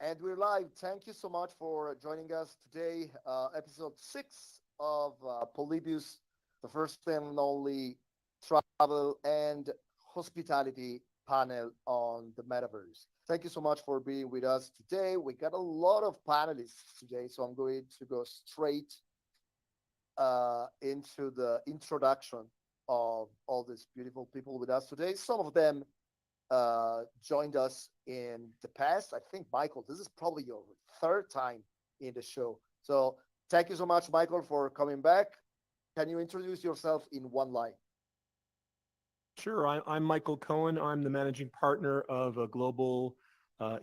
And we're live. Thank you so much for joining us today. Episode 6 of Polybius, the first and only travel and hospitality panel on the metaverse. Thank you so much for being with us today. We got a lot of panelists today, so I'm going to go straight into the introduction of all these beautiful people with us today. Some of them joined us in the past. I think, Michael, this is probably your third time in the show. So thank you so much, Michael, for coming back. Can you introduce yourself in one line? Sure. I'm Michael Cohen. I'm the managing partner of a global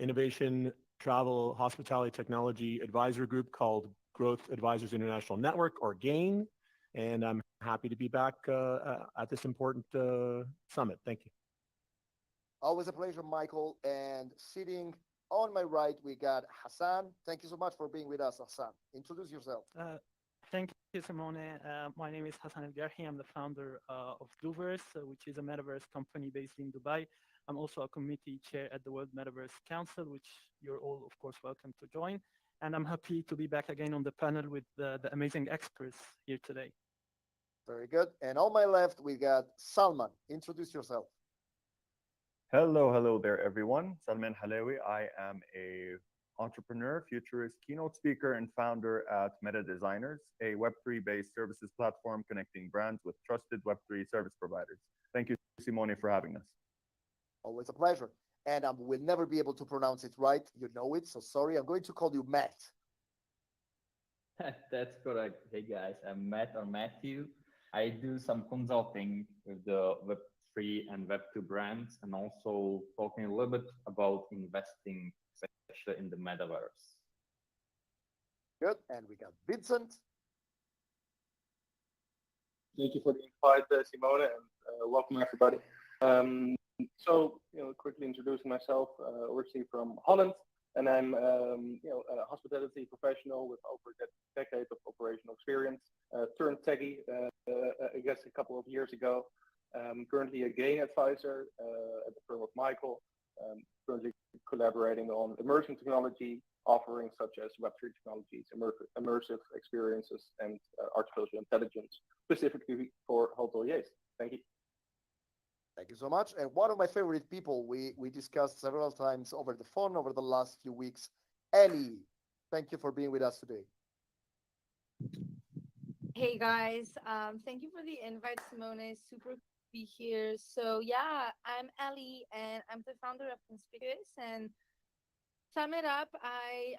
innovation, travel, hospitality technology advisor group called Growth Advisors International Network, or GAIN. And I'm happy to be back at this important summit. Thank you. Always a pleasure, Michael. And sitting on my right, we got Hassan. Thank you so much for being with us, Hassan. Introduce yourself. Thank you, Simone. My name is Hassan El-Garhi. I'm the founder of Duverse, which is a metaverse company based in Dubai. I'm also a committee chair at the World Metaverse Council, which you're all, of course, welcome to join. And I'm happy to be back again on the panel with the amazing experts here today. Very good. And on my left, we got Salman. Introduce yourself. Hello there, everyone. Salman Halawi. I am a entrepreneur, futurist, keynote speaker, and founder at Meta Designers, a Web3-based services platform connecting brands with trusted Web3 service providers. Thank you, Simone, for having us. Always a pleasure. And I will never be able to pronounce it right. You know it, so sorry. I'm going to call you Matt. That's correct. Hey guys, I'm Matt or Matthew. I do some consulting with the Web3 and Web2 brands, and also talking a little bit about investing, especially in the metaverse. Good. And we got Vincent. Thank you for the invite, Simone, and welcome everybody. Quickly introducing myself, originally from Holland, and I'm, a hospitality professional with over a decade of operational experience. Turned techie, I guess, a couple of years ago. Currently a gain advisor at the firm of Michael. Currently collaborating on emerging technology offerings such as Web3 technologies, immersive experiences, and artificial intelligence, specifically for hoteliers. Thank you. Thank you so much. And one of my favorite people we discussed several times over the phone over the last few weeks, Ellie. Thank you for being with us today. Hey guys, thank you for the invite, Simone. Super to be here. So yeah, I'm Ellie, and I'm the founder of Conspicuous. And sum it up, I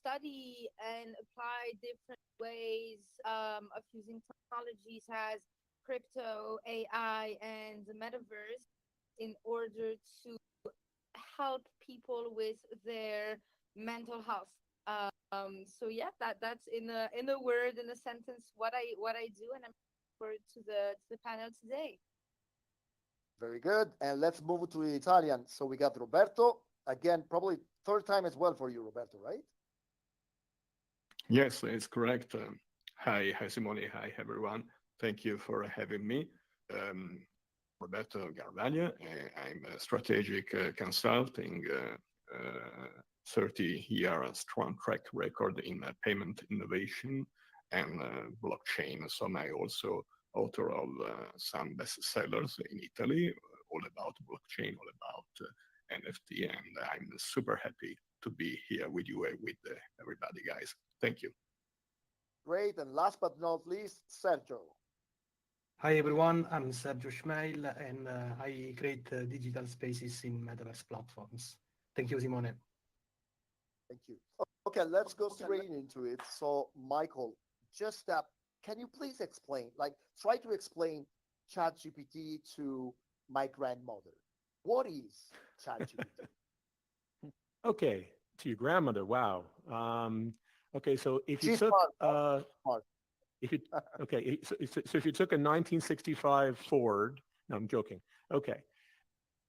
study and apply different ways of using technologies as crypto, AI, and the metaverse in order to help people with their mental health. So yeah, that's in a word, in a sentence, what I do, and I'm looking forward to the panel today. Very good. And let's move to the Italian. So we got Roberto. Again, probably third time as well for you, Roberto, right? Yes, it's correct. Hi, Simone. Hi, everyone. Thank you for having me. Roberto Garvaglia. I'm a strategic consulting, 30-year strong track record in payment innovation and blockchain. So I'm also author of some bestsellers in Italy, all about blockchain, all about NFT, and I'm super happy to be here with you, with everybody, guys. Thank you. Great. And last but not least, Sergio. Hi everyone, I'm Sergio Schmeil, and I create digital spaces in metaverse platforms. Thank you, Simone. Thank you. Okay, let's go straight into it. So, Michael, just can you please explain, try to explain ChatGPT to my grandmother? What is ChatGPT? Okay, to your grandmother. Wow. Okay, so if you She's took smart. if you okay, so if you took a 1965 Ford, no, I'm joking. Okay,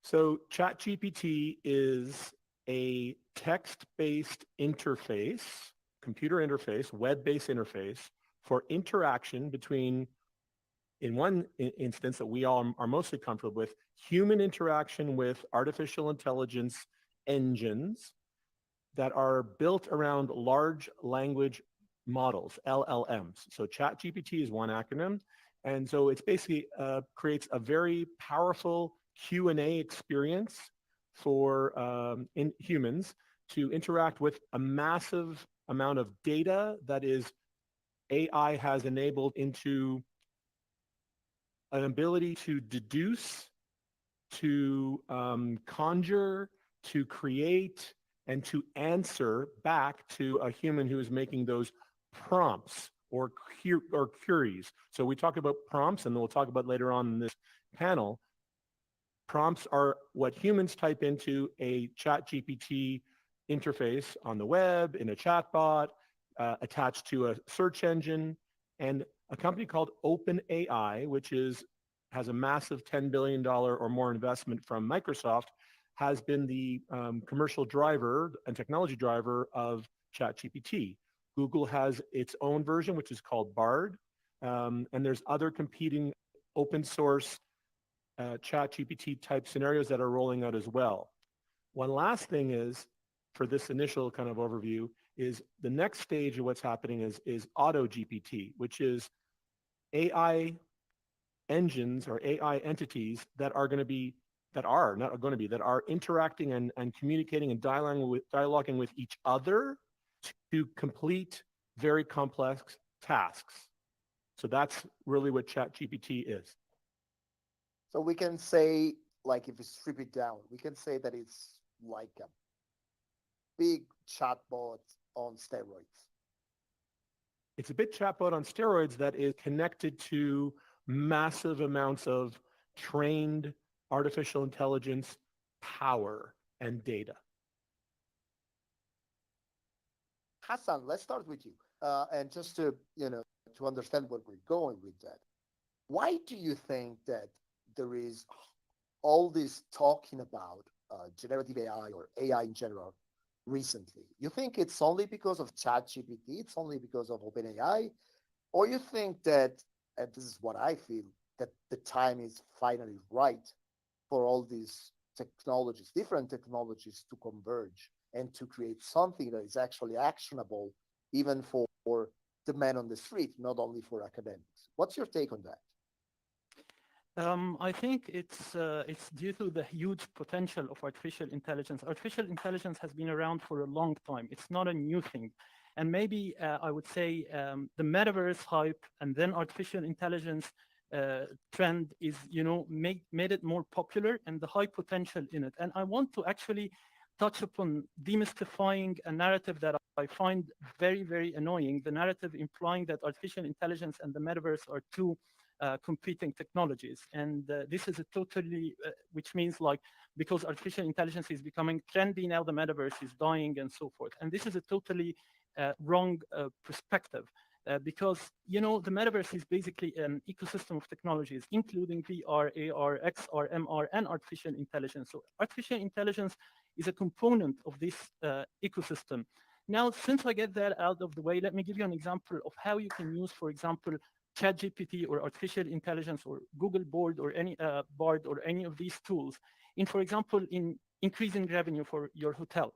so ChatGPT is a text-based interface, computer interface, web-based interface for interaction between, in one instance that we all are mostly comfortable with, human interaction with artificial intelligence engines that are built around large language models, LLMs. So ChatGPT is one acronym. And so it's basically creates a very powerful Q&A experience for humans to interact with a massive amount of data that is AI has enabled into an ability to deduce, to conjure, to create, and to answer back to a human who is making those prompts or queries. So we talk about prompts, and we'll talk about later on in this panel. Prompts are what humans type into a ChatGPT interface on the web, in a chatbot, attached to a search engine, and a company called OpenAI, which has a massive $10 billion or more investment from Microsoft, has been the commercial driver and technology driver of ChatGPT. Google has its own version, which is called Bard, and there's other competing open source ChatGPT type scenarios that are rolling out as well. One last thing is, for this initial kind of overview, is the next stage of what's happening is Auto GPT, which is AI engines or AI entities that are interacting and communicating and dialoguing with each other to complete very complex tasks. So that's really what ChatGPT is. So we can say, like, if we strip it down, we can say that it's like a big chatbot on steroids. It's a big chatbot on steroids that is connected to massive amounts of trained artificial intelligence power and data. Hassan, let's start with you. And just to understand where we're going with that, why do you think that there is all this talking about generative AI or AI in general recently? You think it's only because of ChatGPT? It's only because of OpenAI? Or you think that, and this is what I feel, that the time is finally right for all these technologies, different technologies, to converge and to create something that is actually actionable, even for the man on the street, not only for academics? What's your take on that? I think it's due to the huge potential of artificial intelligence. Artificial intelligence has been around for a long time. It's not a new thing. And maybe I would say the metaverse hype and then artificial intelligence trend is, made it more popular, and the high potential in it. And I want to actually touch upon demystifying a narrative that I find very, very annoying, the narrative implying that artificial intelligence and the metaverse are two competing technologies. And this is a totally, which means, like, because artificial intelligence is becoming trendy now, the metaverse is dying and so forth. And this is a totally wrong perspective. Because, the metaverse is basically an ecosystem of technologies, including VR, AR, XR, MR, and artificial intelligence. So artificial intelligence is a component of this ecosystem. Now, since I get that out of the way, let me give you an example of how you can use, for example, ChatGPT or artificial intelligence or Google Board or any Bard or any of these tools in, for example, in increasing revenue for your hotel,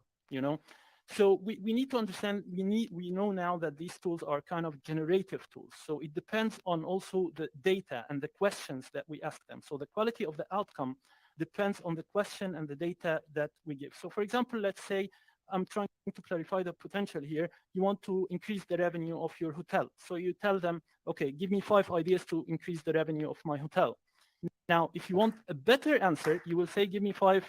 So we need to understand, we know now that these tools are kind of generative tools. So it depends on also the data and the questions that we ask them. So the quality of the outcome depends on the question and the data that we give. So for example, let's say I'm trying to clarify the potential here. You want to increase the revenue of your hotel. So you tell them, okay, give me 5 ideas to increase the revenue of my hotel. Now, if you want a better answer, you will say, give me 5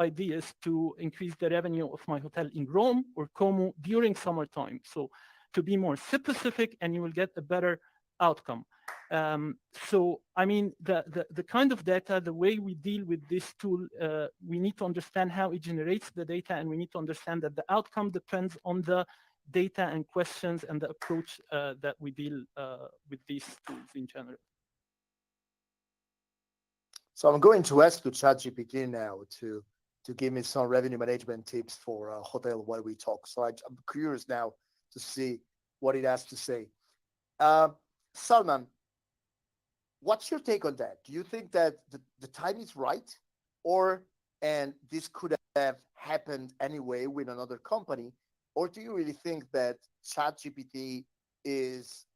ideas to increase the revenue of my hotel in Rome or Como during summertime. So to be more specific, and you will get a better outcome. So, I mean, the kind of data, the way we deal with this tool, we need to understand how it generates the data, and we need to understand that the outcome depends on the data and questions and the approach that we deal with these tools in general. So I'm going to ask to ChatGPT now to give me some revenue management tips for a hotel while we talk. So I'm curious now to see what it has to say. Salman, what's your take on that? Do you think that the time is right? Or and this could have happened anyway with another company? Or do you really think that ChatGPT is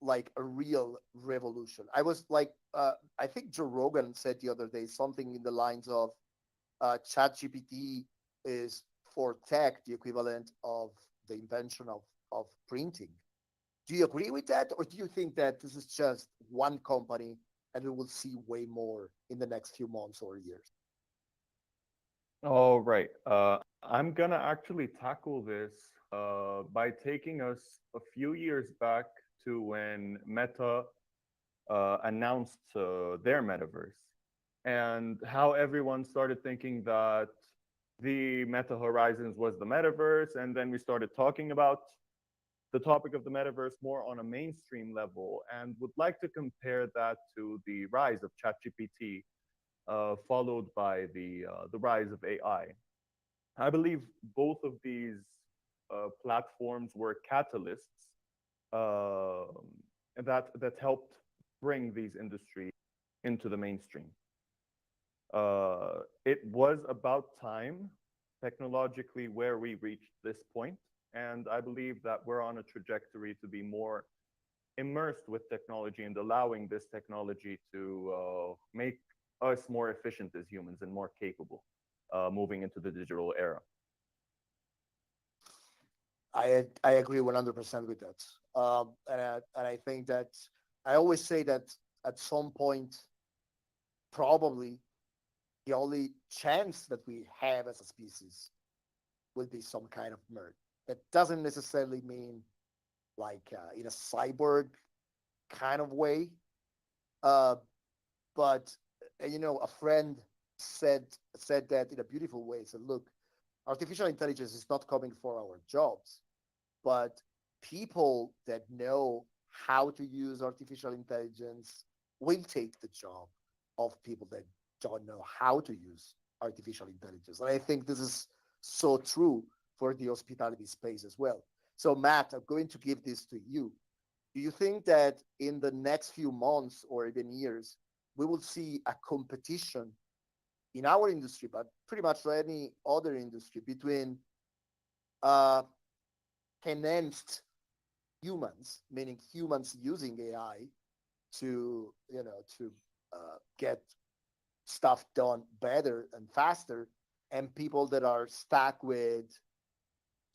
like a real revolution? I was like, I think Joe Rogan said the other day something in the lines of ChatGPT is for tech the equivalent of the invention of printing. Do you agree with that, or do you think that this is just one company and we will see way more in the next few months or years? All right. I'm gonna actually tackle this by taking us a few years back to when Meta announced their metaverse, and how everyone started thinking that the Meta Horizons was the metaverse, and then we started talking about the topic of the metaverse more on a mainstream level, and would like to compare that to the rise of ChatGPT, followed by the rise of AI. I believe both of these platforms were catalysts uh, that helped bring these industries into the mainstream. It was about time technologically where we reached this point, and I believe that we're on a trajectory to be more immersed with technology and allowing this technology to make us more efficient as humans and more capable moving into the digital era. I agree 100% with that. And I think that I always say that at some point, probably the only chance that we have as a species will be some kind of merge. That doesn't necessarily mean like in a cyborg kind of way, uh, but a friend said said that in a beautiful way. Said, look, artificial intelligence is not coming for our jobs, but people that know how to use artificial intelligence will take the job of people that don't know how to use artificial intelligence. And I think this is so true for the hospitality space as well. So, Matt, I'm going to give this to you. Do you think that in the next few months or even years, we will see a competition in our industry, but pretty much for any other industry, between uh, enhanced humans, meaning humans using AI to get stuff done better and faster, and people that are stuck with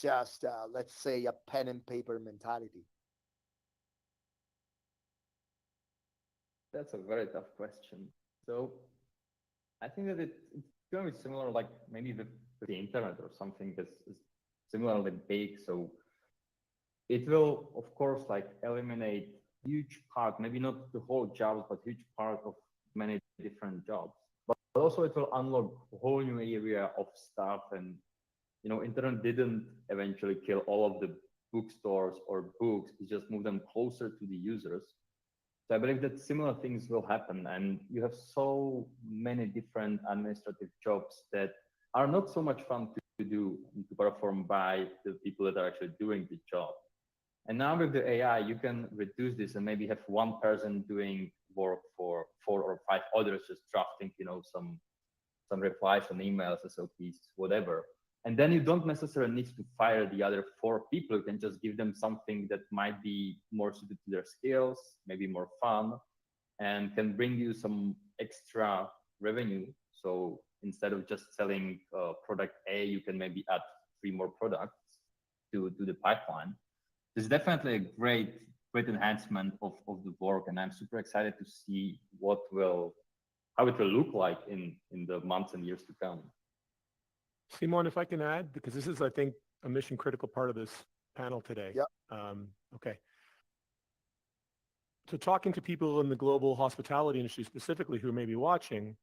just let's say a pen and paper mentality? That's a very tough question. So I think that it's going to be similar, like maybe with the internet or something that's is similarly big. So it will, of course, like eliminate huge part, maybe not the whole jobs, but huge part of many different jobs. But also it will unlock a whole new area of stuff. And internet didn't eventually kill all of the bookstores or books. It just moved them closer to the users. So I believe that similar things will happen, and you have so many different administrative jobs that are not so much fun to do and to perform by the people that are actually doing the job. And now with the AI, you can reduce this and maybe have one person doing work for 4 or 5 others, just drafting, some replies on emails, SOPs, whatever. And then you don't necessarily need to fire the other 4 people. You can just give them something that might be more suited to their skills, maybe more fun, and can bring you some extra revenue. So instead of just selling product A, you can maybe add 3 more products to the pipeline. It's definitely a great enhancement of the work, and I'm super excited to see how it will look like in the months and years to come. Simon, if I can add, because this is, I think, a mission critical part of this panel today. Yeah. Okay. So talking to people in the global hospitality industry specifically who may be watching,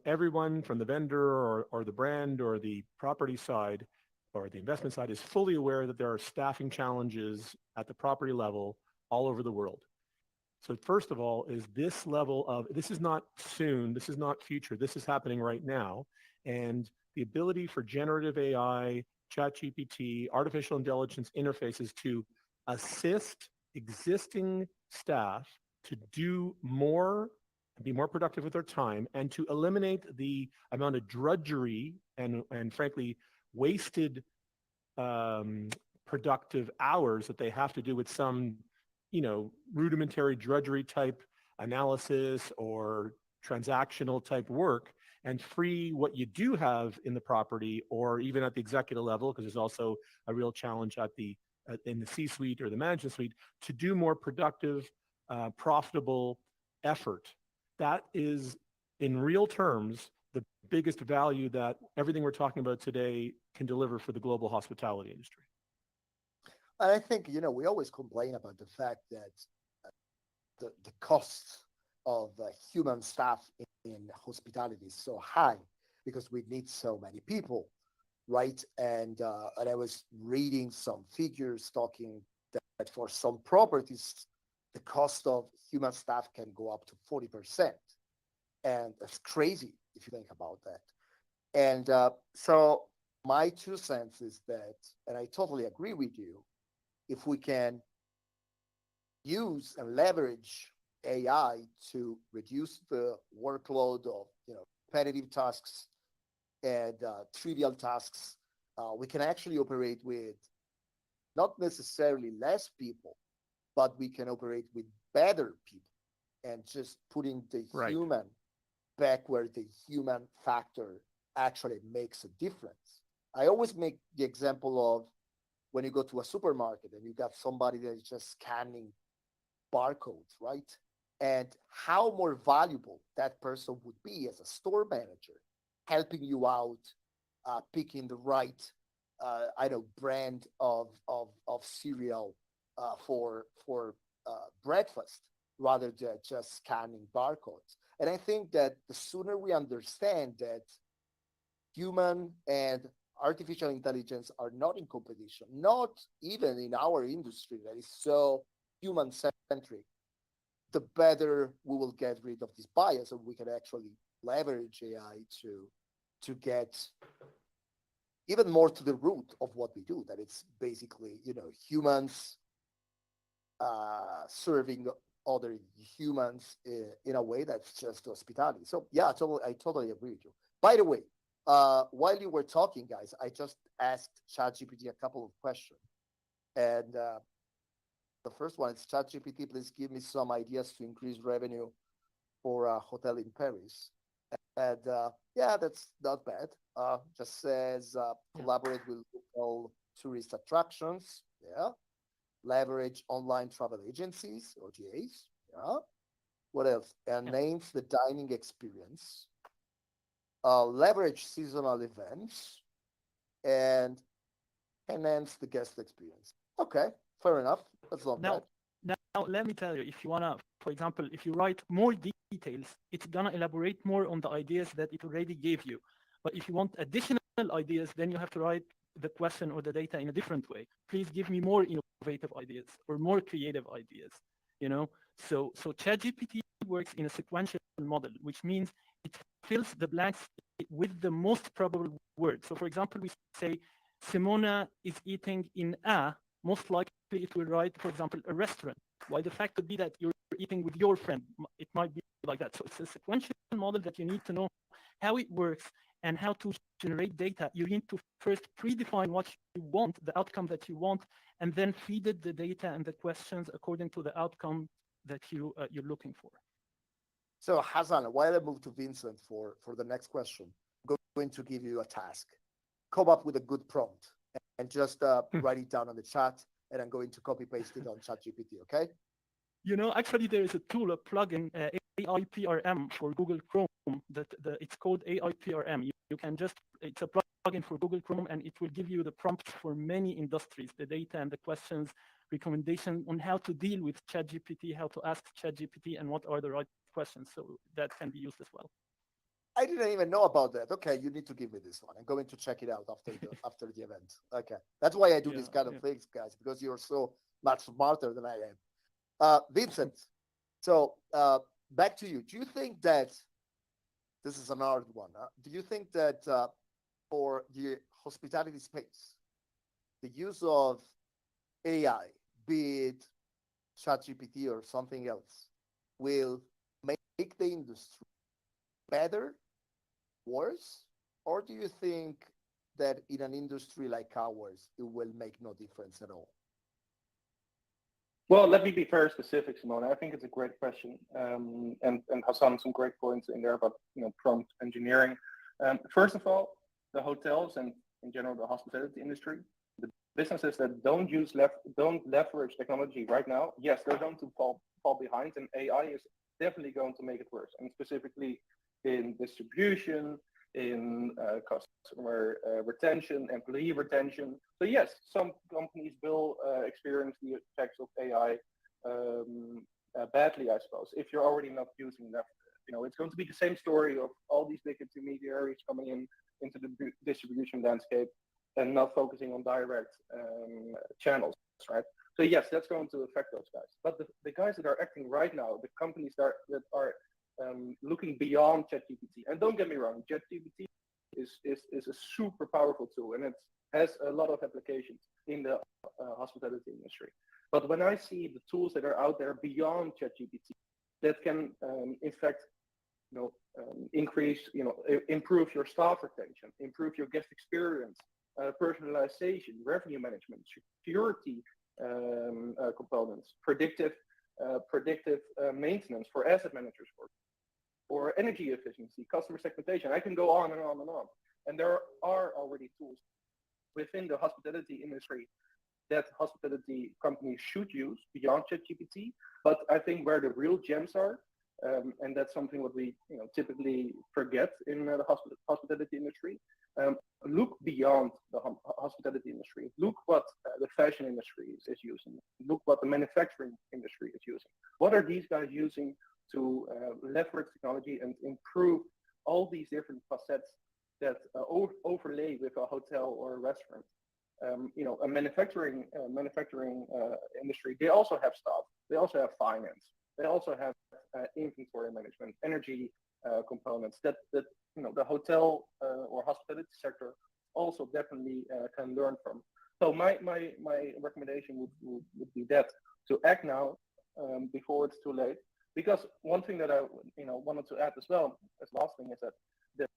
everyone from the vendor or the brand or the property side or the investment side is fully aware that there are staffing challenges at the property level all over the world. So first of all, this is not soon, this is not future, this is happening right now. And the ability for generative AI, ChatGPT, artificial intelligence interfaces to assist existing staff to do more be more productive with their time, and to eliminate the amount of drudgery and frankly, wasted productive hours that they have to do with some, rudimentary drudgery type analysis or transactional type work, and free what you do have in the property or even at the executive level, because there's also a real challenge in the C-suite or the management suite to do more productive, profitable effort. That is, in real terms, the biggest value that everything we're talking about today can deliver for the global hospitality industry. And I think, we always complain about the fact that the cost of human staff in hospitality is so high because we need so many people, right? And I was reading some figures talking that for some properties, the cost of human staff can go up to 40%. And that's crazy if you think about that. And so my 2 cents is that, and I totally agree with you, if we can use and leverage AI to reduce the workload of repetitive tasks and trivial tasks, we can actually operate with not necessarily less people, but we can operate with better people and just putting the human back where the human factor actually makes a difference. I always make the example of when you go to a supermarket and you got somebody that is just scanning barcodes, right? And how more valuable that person would be as a store manager, helping you out, picking the right, brand of cereal for breakfast rather than just scanning barcodes. And I think that the sooner we understand that human and artificial intelligence are not in competition, not even in our industry that is so human-centric, the better we will get rid of this bias, and we can actually leverage AI to get even more to the root of what we do. That it's basically humans serving other humans in a way that's just hospitality. So yeah, I totally agree with you. By the way, while you were talking, guys, I just asked ChatGPT a couple of questions, and the first one is, ChatGPT, please give me some ideas to increase revenue for a hotel in Paris. And yeah, that's not bad. Just says collaborate with local tourist attractions. Yeah. Leverage online travel agencies, OTAs. Yeah. What else? Enhance the dining experience. Leverage seasonal events and enhance the guest experience. Okay, fair enough. That's not bad. Now, let me tell you, if you want to, for example, if you write more details, it's going to elaborate more on the ideas that it already gave you. But if you want additional ideas, then you have to write the question or the data in a different way. Please give me more innovative ideas or more creative ideas, So ChatGPT works in a sequential model, which means it fills the blanks with the most probable word. So for example, we say, Simona is eating in a, most likely it will write, for example, a restaurant. Why? The fact could be that you're eating with your friend. It might be like that. So it's a sequential model that you need to know how it works and how to generate data. You need to first predefine what you want, the outcome that you want, and then feed it the data and the questions according to the outcome that you're looking for. So Hassan, while I move to Vincent for the next question, I'm going to give you a task. Come up with a good prompt and just write it down on the chat, and I'm going to copy paste it on ChatGPT, okay? Actually, there is a tool, a plugin, AIPRM for Google Chrome. It's called AIPRM. You can it's a plugin for Google Chrome, and it will give you the prompts for many industries, the data and the questions, recommendation on how to deal with ChatGPT, how to ask ChatGPT, and what are the right questions. So that can be used as well. I didn't even know about that. Okay, you need to give me this one. I'm going to check it out after the event. Okay, that's why I do these kind of things, guys, because you're so much smarter than I am. Vincent, so back to you. Do you think that this is an hard one? Do you think that for the hospitality space, the use of AI, be it ChatGPT or something else, will make make the industry better, worse, or do you think that in an industry like ours, it will make no difference at all? Well, let me be very specific, Simone. I think it's a great question, and Hassan some great points in there about prompt engineering. First of all, the hotels and in general the hospitality industry, the businesses that don't leverage technology right now, yes, they're going to fall behind, and AI is definitely going to make it worse, and specifically in distribution, in customer retention, employee retention. So yes, some companies will experience the effects of AI badly, I suppose, if you're already not using that. It's going to be the same story of all these big intermediaries coming into the distribution landscape and not focusing on direct channels, right? So yes, that's going to affect those guys. But the guys that are acting right now, the companies that are looking beyond ChatGPT. And don't get me wrong, ChatGPT is a super powerful tool, and it has a lot of applications in the hospitality industry. But when I see the tools that are out there beyond ChatGPT that can, in fact, increase, improve your staff retention, improve your guest experience, personalization, revenue management, security components, predictive maintenance for asset managers, or energy efficiency, customer segmentation. I can go on and on and on. And there are already tools within the hospitality industry that hospitality companies should use beyond ChatGPT. But I think where the real gems are, and that's something what we typically forget in the hospitality industry. Look beyond the hospitality industry. Look what the fashion industry is using. Look what the manufacturing industry is using. What are these guys using to leverage technology and improve all these different facets that overlay with a hotel or a restaurant? A manufacturing industry, they also have staff. They also have finance. They also have inventory management, energy components that the hotel or hospitality sector also definitely can learn from. So my recommendation would be that to act now before it's too late. Because one thing that I wanted to add as well, as last thing, is that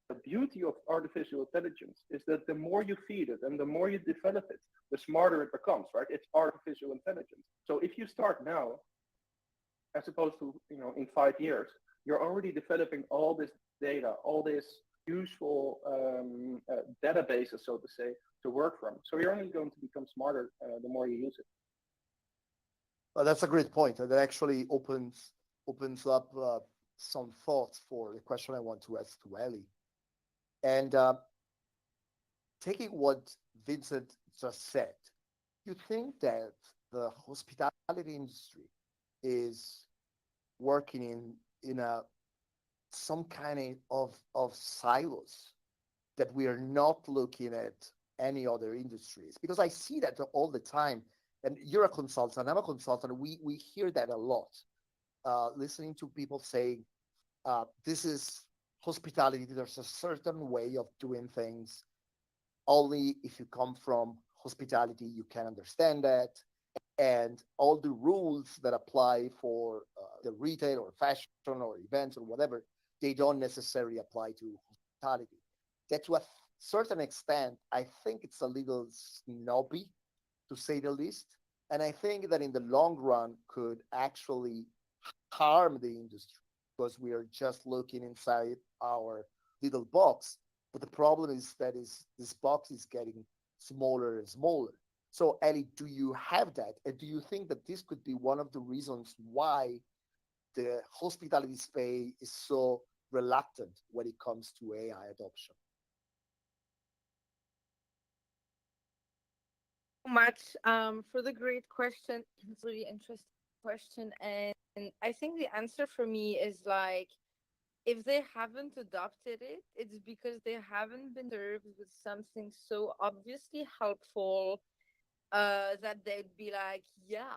the beauty of artificial intelligence is that the more you feed it and the more you develop it, the smarter it becomes, right? It's artificial intelligence. So if you start now, as opposed to in 5 years, you're already developing all this data, all this useful databases, so to say, to work from. So you're only going to become smarter the more you use it. Well, that's a great point. That actually opens up some thoughts for the question I want to ask to Ellie. And taking what Vincent just said, you think that the hospitality industry is working in some kind of silos, that we are not looking at any other industries? Because I see that all the time. And you're a consultant, I'm a consultant. We hear that a lot. Listening to people saying, this is hospitality, there's a certain way of doing things. Only if you come from hospitality, you can understand that. And all the rules that apply for the retail or fashion or events or whatever, they don't necessarily apply to hospitality. That to a certain extent, I think it's a little snobby, to say the least. And I think that in the long run could actually harm the industry, because we are just looking inside our little box. But the problem is that this box is getting smaller and smaller. So Ellie, do you have that? And do you think that this could be one of the reasons why the hospitality space is so reluctant when it comes to AI adoption? Much for the great question. It's a really interesting question, and I think the answer for me is like, if they haven't adopted it, it's because they haven't been served with something so obviously helpful that they'd be like, yeah.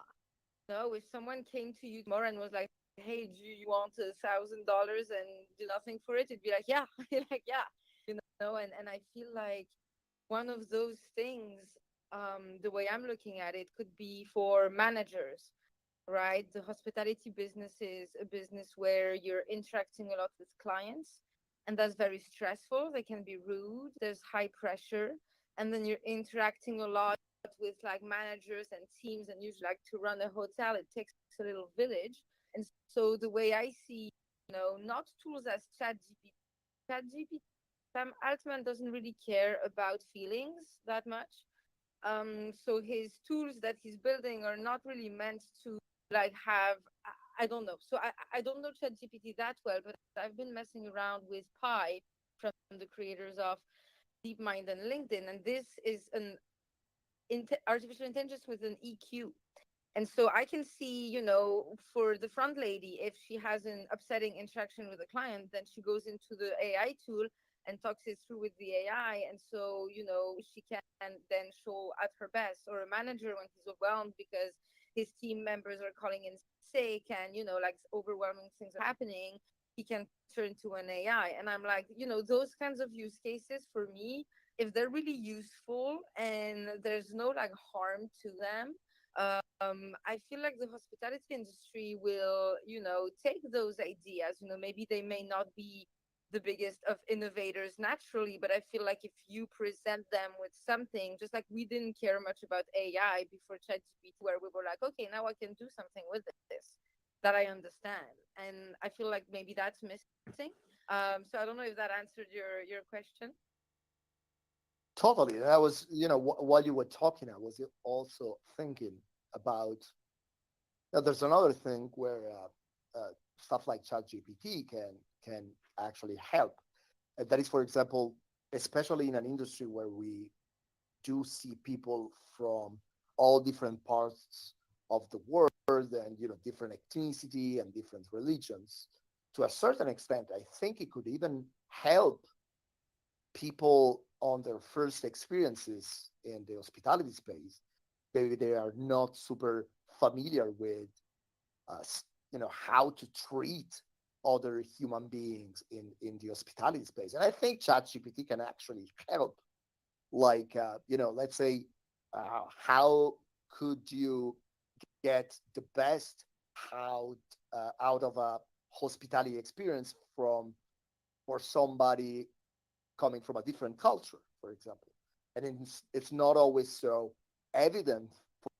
No, if someone came to you tomorrow and was like, hey, do you want $1,000 and do nothing for it? It'd be like, yeah, like, yeah, and I feel like one of those things, the way I'm looking at it, could be for managers, right? The hospitality business is a business where you're interacting a lot with clients, and that's very stressful. They can be rude, there's high pressure, and then you're interacting a lot with like managers and teams, and usually like to run a hotel, it takes a little village. And so the way I see, not tools as ChatGPT, Sam Altman doesn't really care about feelings that much. So his tools that he's building are not really meant to like have, I don't know. So I don't know ChatGPT that well, but I've been messing around with Pi from the creators of DeepMind and LinkedIn, and this is an artificial intelligence with an EQ. And so I can see, for the front lady, if she has an upsetting interaction with a client, then she goes into the AI tool and talks it through with the AI. And so, she can then show at her best. Or a manager, when he's overwhelmed because his team members are calling in sick and, like overwhelming things are happening, he can turn to an AI. And I'm like, those kinds of use cases for me, if they're really useful and there's no like harm to them, I feel like the hospitality industry will, take those ideas. Maybe they may not be the biggest of innovators naturally, but I feel like if you present them with something, just like we didn't care much about AI before ChatGPT, where we were like, okay, now I can do something with this that I understand, and I feel like maybe that's missing. So I don't know if that answered your question. Totally. And I was, while you were talking, I was also thinking about, there's another thing where stuff like ChatGPT can actually help. And that is, for example, especially in an industry where we do see people from all different parts of the world and different ethnicity and different religions. To a certain extent, I think it could even help people on their first experiences in the hospitality space. Maybe they are not super familiar with how to treat other human beings in the hospitality space. And I think ChatGPT can actually help. Like, let's say, how could you get the best out out of a hospitality experience for somebody coming from a different culture, for example. And it's not always so evident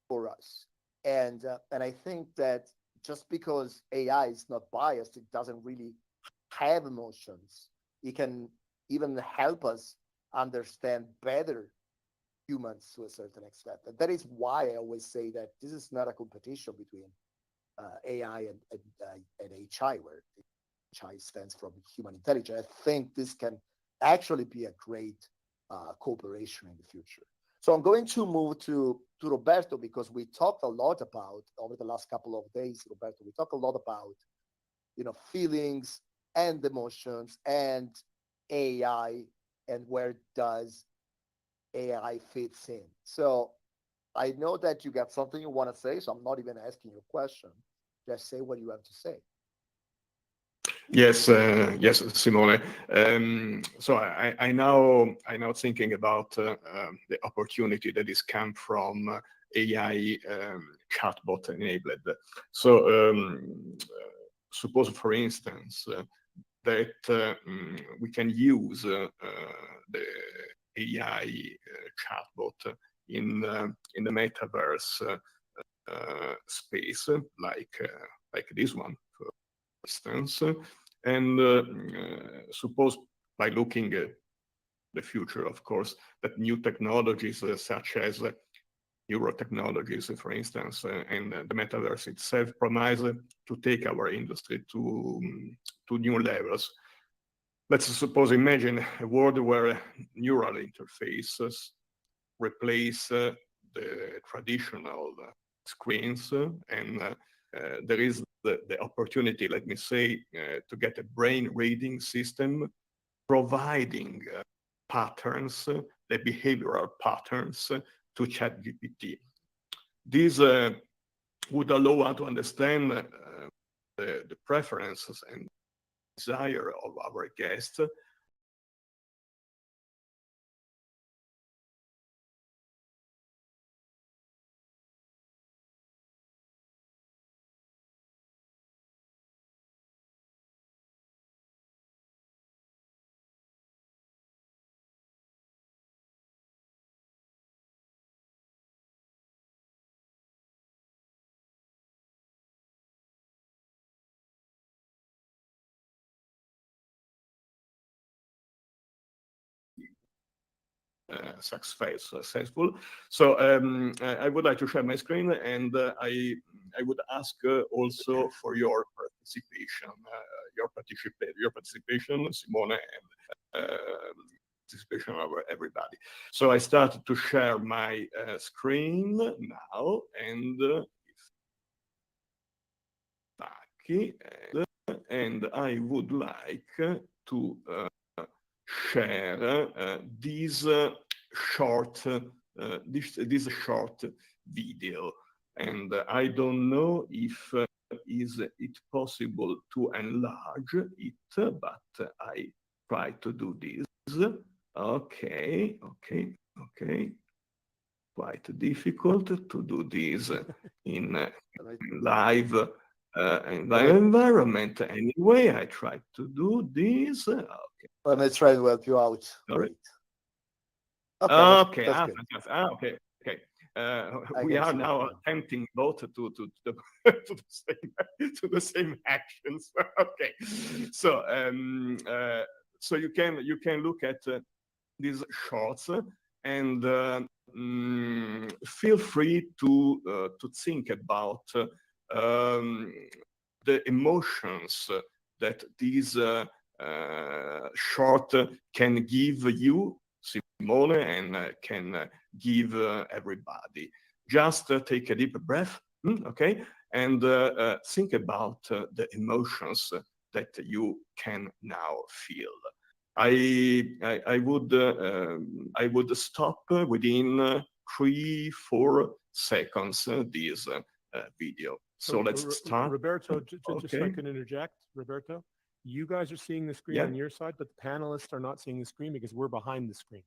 for us. And I think that just because AI is not biased, it doesn't really have emotions. It can even help us understand better humans to a certain extent. And that is why I always say that this is not a competition between AI and HI, where HI stands for human intelligence. I think this can actually be a great cooperation in the future. So I'm going to move to Roberto, because we talked a lot about, over the last couple of days, Roberto, we talked a lot about, feelings and emotions and AI, and where does AI fits in. So I know that you got something you want to say, so I'm not even asking you a question. Just say what you have to say. Yes, yes, Simone. So I now thinking about the opportunity that is come from AI chatbot enabled. So suppose, for instance, that we can use the AI chatbot in the metaverse space, like this one, for instance. And suppose, by looking at the future, of course, that new technologies such as neuro technologies, for instance, and the metaverse itself promise to take our industry to new levels. Let's suppose, imagine a world where neural interfaces replace the traditional screens, and there is the opportunity, let me say, to get a brain reading system providing patterns, the behavioral patterns to ChatGPT. This would allow us to understand the preferences and desire of our guests, successful. So I would like to share my screen, and I would ask also for your participation, your participation, Simone, and participation of everybody. So I started to share my screen now, and and I would like to share this short this short video, and I don't know if is it possible to enlarge it, but I try to do this. Okay. Quite difficult to do this in live environment. Anyway, I try to do this. Okay. Let me try to help you out. Sorry. Okay. Okay. That's good. Fantastic. Okay. I We can are see now that. attempting both to the to the same actions. Okay. So so you can look at these shorts, and feel free to think about the emotions that these short can give you, Simone, and can give everybody. Just take a deep breath, okay, and think about the emotions that you can now feel. I would stop within 3-4 seconds this video. So let's start. Roberto, just so I Okay. can interject, Roberto, you guys are seeing the screen Yeah. on your side, but the panelists are not seeing the screen because we're behind the screen.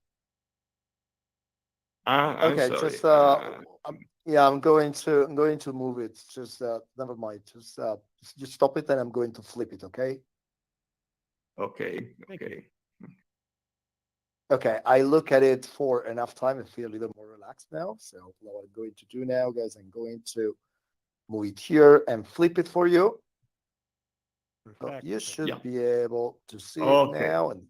I'm Okay, sorry. just yeah, I'm going to move it. Just never mind. Just stop it, and I'm going to flip it. Okay. Okay. Thank you. Okay. I look at it for enough time and feel a little more relaxed now. So what I'm going to do now, guys, I'm going to move it here and flip it for you. So Perfect. you should Yeah. be able to see it Okay. now, and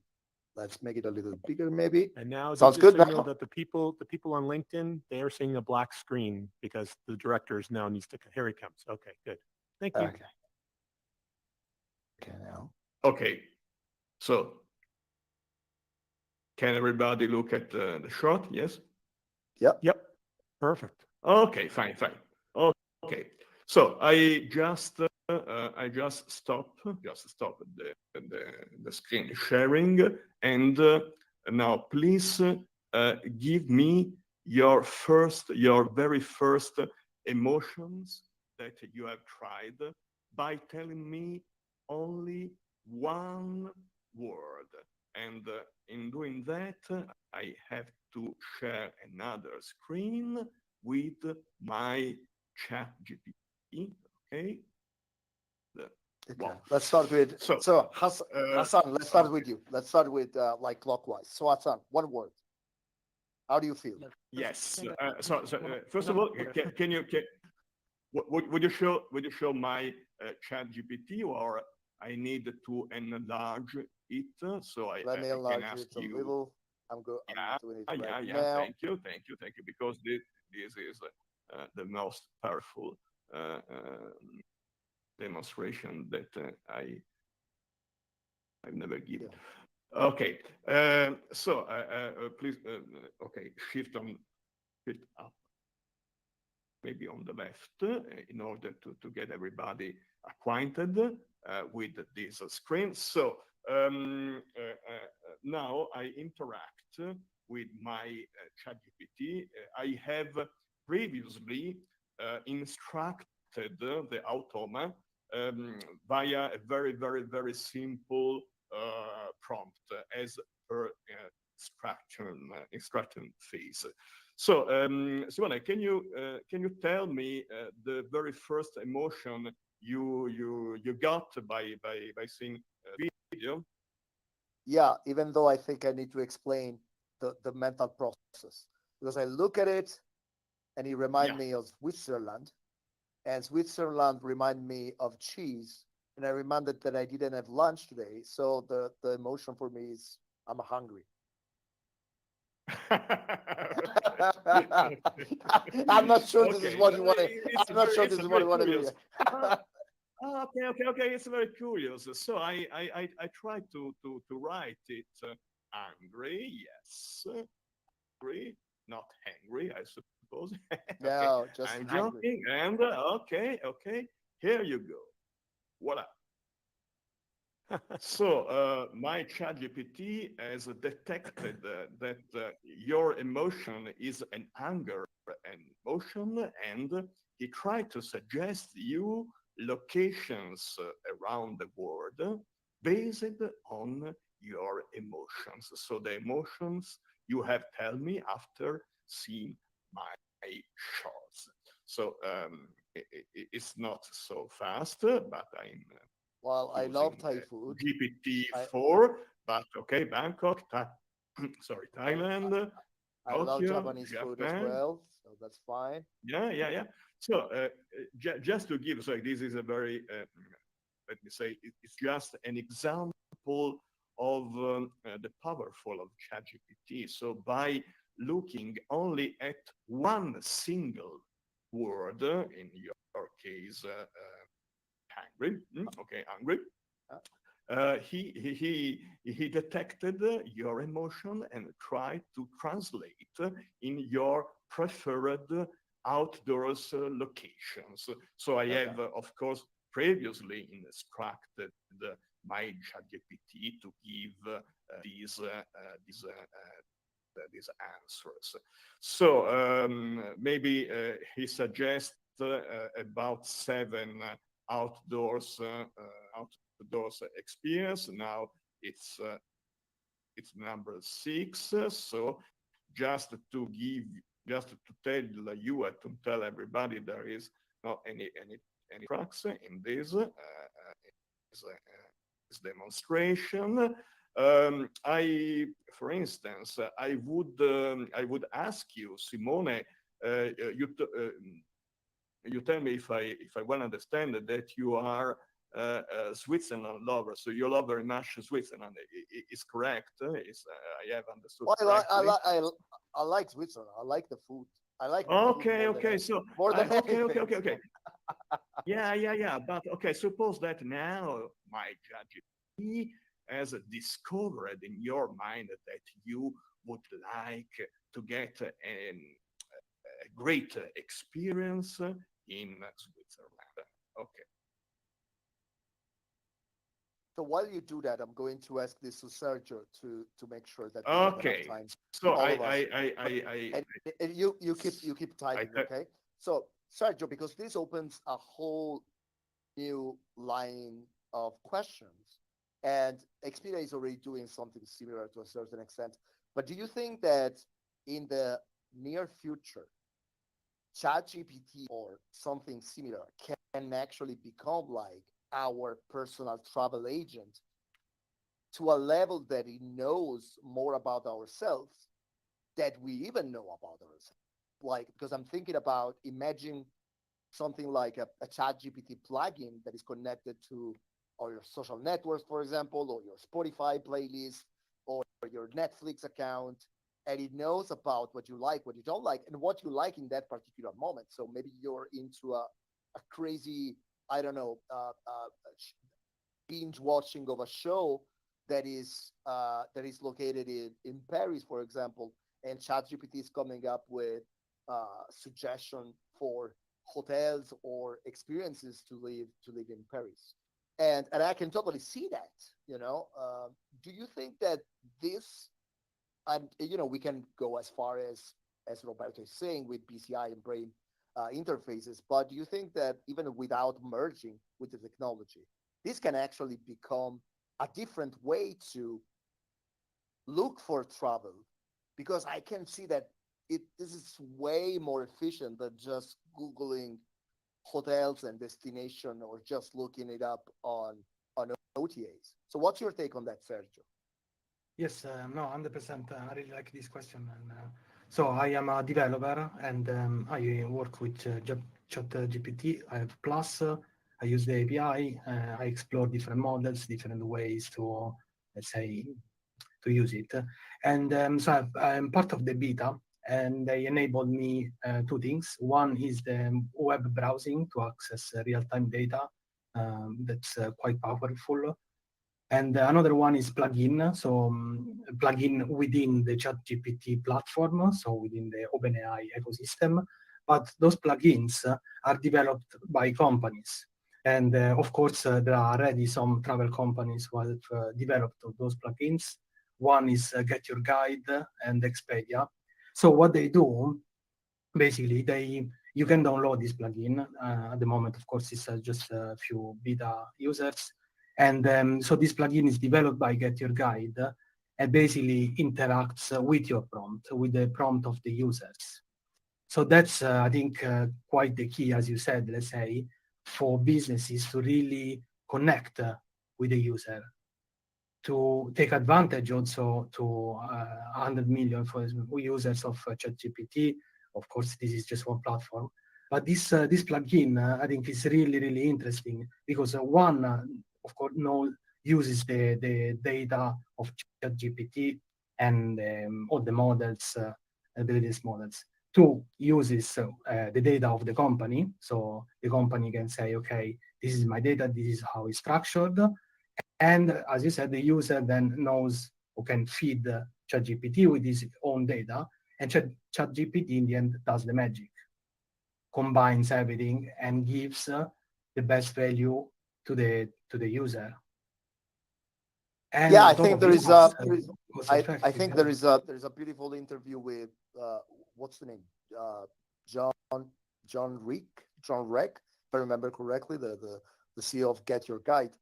let's make it a little bigger, maybe. And now, Sounds just good so you know now? that the people on LinkedIn, they are seeing a black screen because the directors now needs to. Here he comes. Okay, good. Thank you. Okay. Okay, now. Okay. So can everybody look at the shot? Yes. Yep. Perfect. Okay. Fine. Okay. So I just stop the screen sharing, and now please give me your very first emotions that you have tried by telling me only one word. And in doing that, I have to share another screen with my ChatGPT. Okay. Okay. Wow. Let's start with so Hassan. Let's start with you. Let's start with like clockwise. So Hassan, one word. How do you feel? Yes. So first of all, would you show my ChatGPT, or I need to enlarge it so Let me I can enlarge ask it a you? little. I'm doing it right Yeah. now. Thank you, because this is the most powerful demonstration that I've never given. Yeah. Okay. So please, okay, shift up, maybe on the left, in order to get everybody acquainted with this screen. So now I interact with my ChatGPT. I have previously instructed the Automa via a very simple prompt as per instruction phase. So, Simone, can you tell me the very first emotion you got by seeing the video? Yeah, even though I think I need to explain the mental process, because I look at it and it reminds me of Switzerland, and Switzerland remind me of cheese, and I reminded that I didn't have lunch today, so the emotion for me is I'm hungry. I'm not sure this is Okay, what you want to. it's I'm not very, sure it's this is what very you want to do. curious. Okay. It's very curious. So I tried to write it angry, yes, angry, not hungry, I suppose. Okay, No, just I'm angry. joking. And okay, here you go. Voila. So my ChatGPT has detected that your emotion is an anger emotion, and he tried to suggest you locations around the world based on your emotions. So the emotions you have tell me after seeing my shots. So it's not so fast, but I'm Well, I love using Thai food. I GPT-4, but okay, Bangkok, sorry, I Thailand, I love Tokyo, Japanese food as Japan. well, so that's fine. Yeah. So just to give, so this is a very, let me say, it's just an example of the powerful of ChatGPT. So by looking only at one single word, in your case, hungry, okay, hungry, Uh, he detected your emotion and tried to translate in your preferred outdoors locations. So I Okay. have, of course, previously instructed my ChatGPT to give these answers. So maybe he suggests about 7 outdoors outdoors experience. Now it's number 6. So just to give, just to tell you and to tell everybody, there is not any tracks in this demonstration. For instance, I would ask you, Simone, you you tell me if I well understand that you are a Switzerland lover, so you love very much Switzerland. Is correct? Is I have understood Well, correctly? I like Switzerland. I like the food. I like the food Okay. So more than okay. anything. Yeah. But okay, suppose that now my judge has discovered in your mind that you would like to get a great experience in Switzerland. Okay. So while you do that, I'm going to ask this to Sergio to make sure that we have enough Okay. time, So all of us. And you keep I, typing, okay? So Sergio, because this opens a whole new line of questions, and Expedia is already doing something similar to a certain extent. But do you think that in the near future, ChatGPT or something similar can actually become like our personal travel agent to a level that it knows more about ourselves that we even know about ourselves? Like, because I'm thinking about imagine something like a chat GPT plugin that is connected to or your social networks, for example, or your Spotify playlist or your Netflix account. And it knows about what you like, what you don't like, and what you like in that particular moment. So maybe you're into a crazy, I don't know, binge watching of a show that is located in Paris, for example, and ChatGPT is coming up with suggestion for hotels or experiences to live in Paris, and I can totally see that. You know, do you think that this and you know we can go as far as Roberto is saying with BCI and brain interfaces, but do you think that even without merging with the technology, this can actually become a different way to look for travel? Because I can see that this is way more efficient than just googling hotels and destination or just looking it up on OTAs. So what's your take on that, Sergio? Yes, no, 100%. I really like this question. And so I am a developer and I work with ChatGPT. I have Plus. I use the API. I explore different models, different ways to, let's say, use it. And so I'm part of the beta, and they enabled me two things. One is the web browsing to access real-time data. That's quite powerful. And another one is plugin. So plugin within the ChatGPT platform, so within the OpenAI ecosystem. But those plugins are developed by companies. And of course, there are already some travel companies who have developed those plugins. One is Get Your Guide and Expedia. So what they do, basically, you can download this plugin. At the moment, of course, it's just a few beta users. And so this plugin is developed by Get Your Guide and basically interacts with your prompt, with the prompt of the users. So that's, I think, quite the key, as you said, let's say, for businesses to really connect with the user, to take advantage also to 100 million for users of ChatGPT. Of course, this is just one platform. But this plugin, I think, is really, really interesting because one, of course, uses the data of ChatGPT and all the models, the latest models. Two, uses the data of the company. So the company can say, okay, this is my data, this is how it's structured. And as you said, the user then knows or can feed ChatGPT with his own data, and ChatGPT in the end does the magic, combines everything and gives the best value to the user. And yeah, I think there is a, I think there is a beautiful interview with what's the name, John Reck, if I remember correctly, the CEO of Get Your Guide,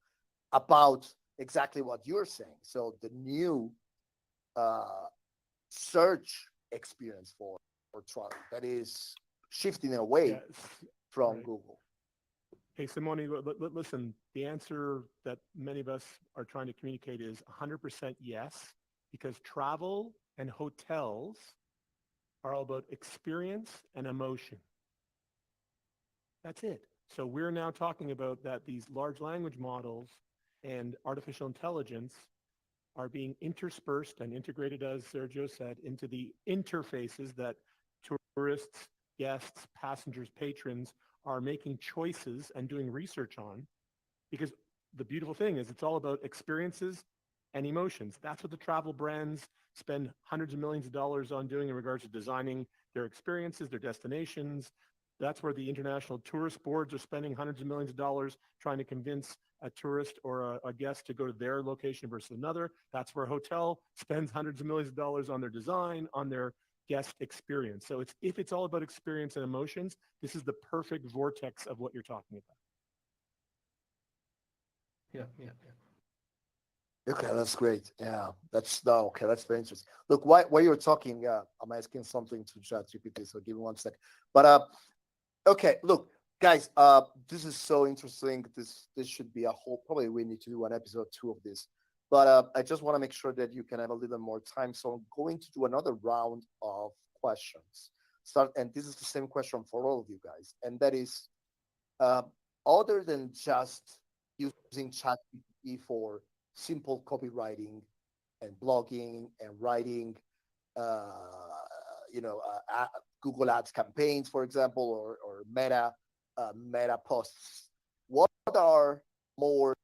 about exactly what you're saying. So the new search experience for travel that is shifting away from Google. Hey, Simone, listen, the answer that many of us are trying to communicate is 100% yes, because travel and hotels are all about experience and emotion. That's it. So we're now talking about that these large language models and artificial intelligence are being interspersed and integrated, as Sergio said, into the interfaces that tourists, guests, passengers, patrons are making choices and doing research on. Because the beautiful thing is it's all about experiences and emotions. That's what the travel brands spend hundreds of millions of dollars on doing in regards to designing their experiences, their destinations. That's where the international tourist boards are spending hundreds of millions of dollars trying to convince a tourist or a guest to go to their location versus another. That's where a hotel spends hundreds of millions of dollars on their design, on their guest experience. So if it's all about experience and emotions, this is the perfect vortex of what you're talking about. Yeah. Okay, that's great. Yeah, that's very interesting. Look, while you're talking, I'm asking something to ChatGPT, so give me 1 sec. But okay, look, guys, this is so interesting. This should be a whole. Probably we need to do an episode 2 of this. But I just want to make sure that you can have a little more time. So I'm going to do another round of questions. And this is the same question for all of you guys, and that is, other than just using ChatGPT for simple copywriting and blogging and writing, Google Ads campaigns, for example, or Meta posts. What are more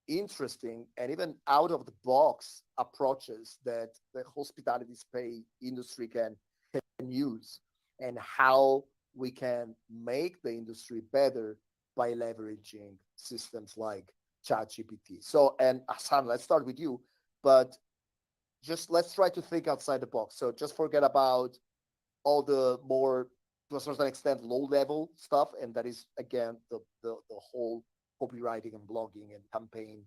interesting and even out of the box approaches that the hospitality space industry can use, and how we can make the industry better by leveraging systems like ChatGPT? So, and Hassan, let's start with you, but just let's try to think outside the box. So just forget about all the more, to a certain extent, low-level stuff, and that is, again, the whole copywriting and blogging and campaign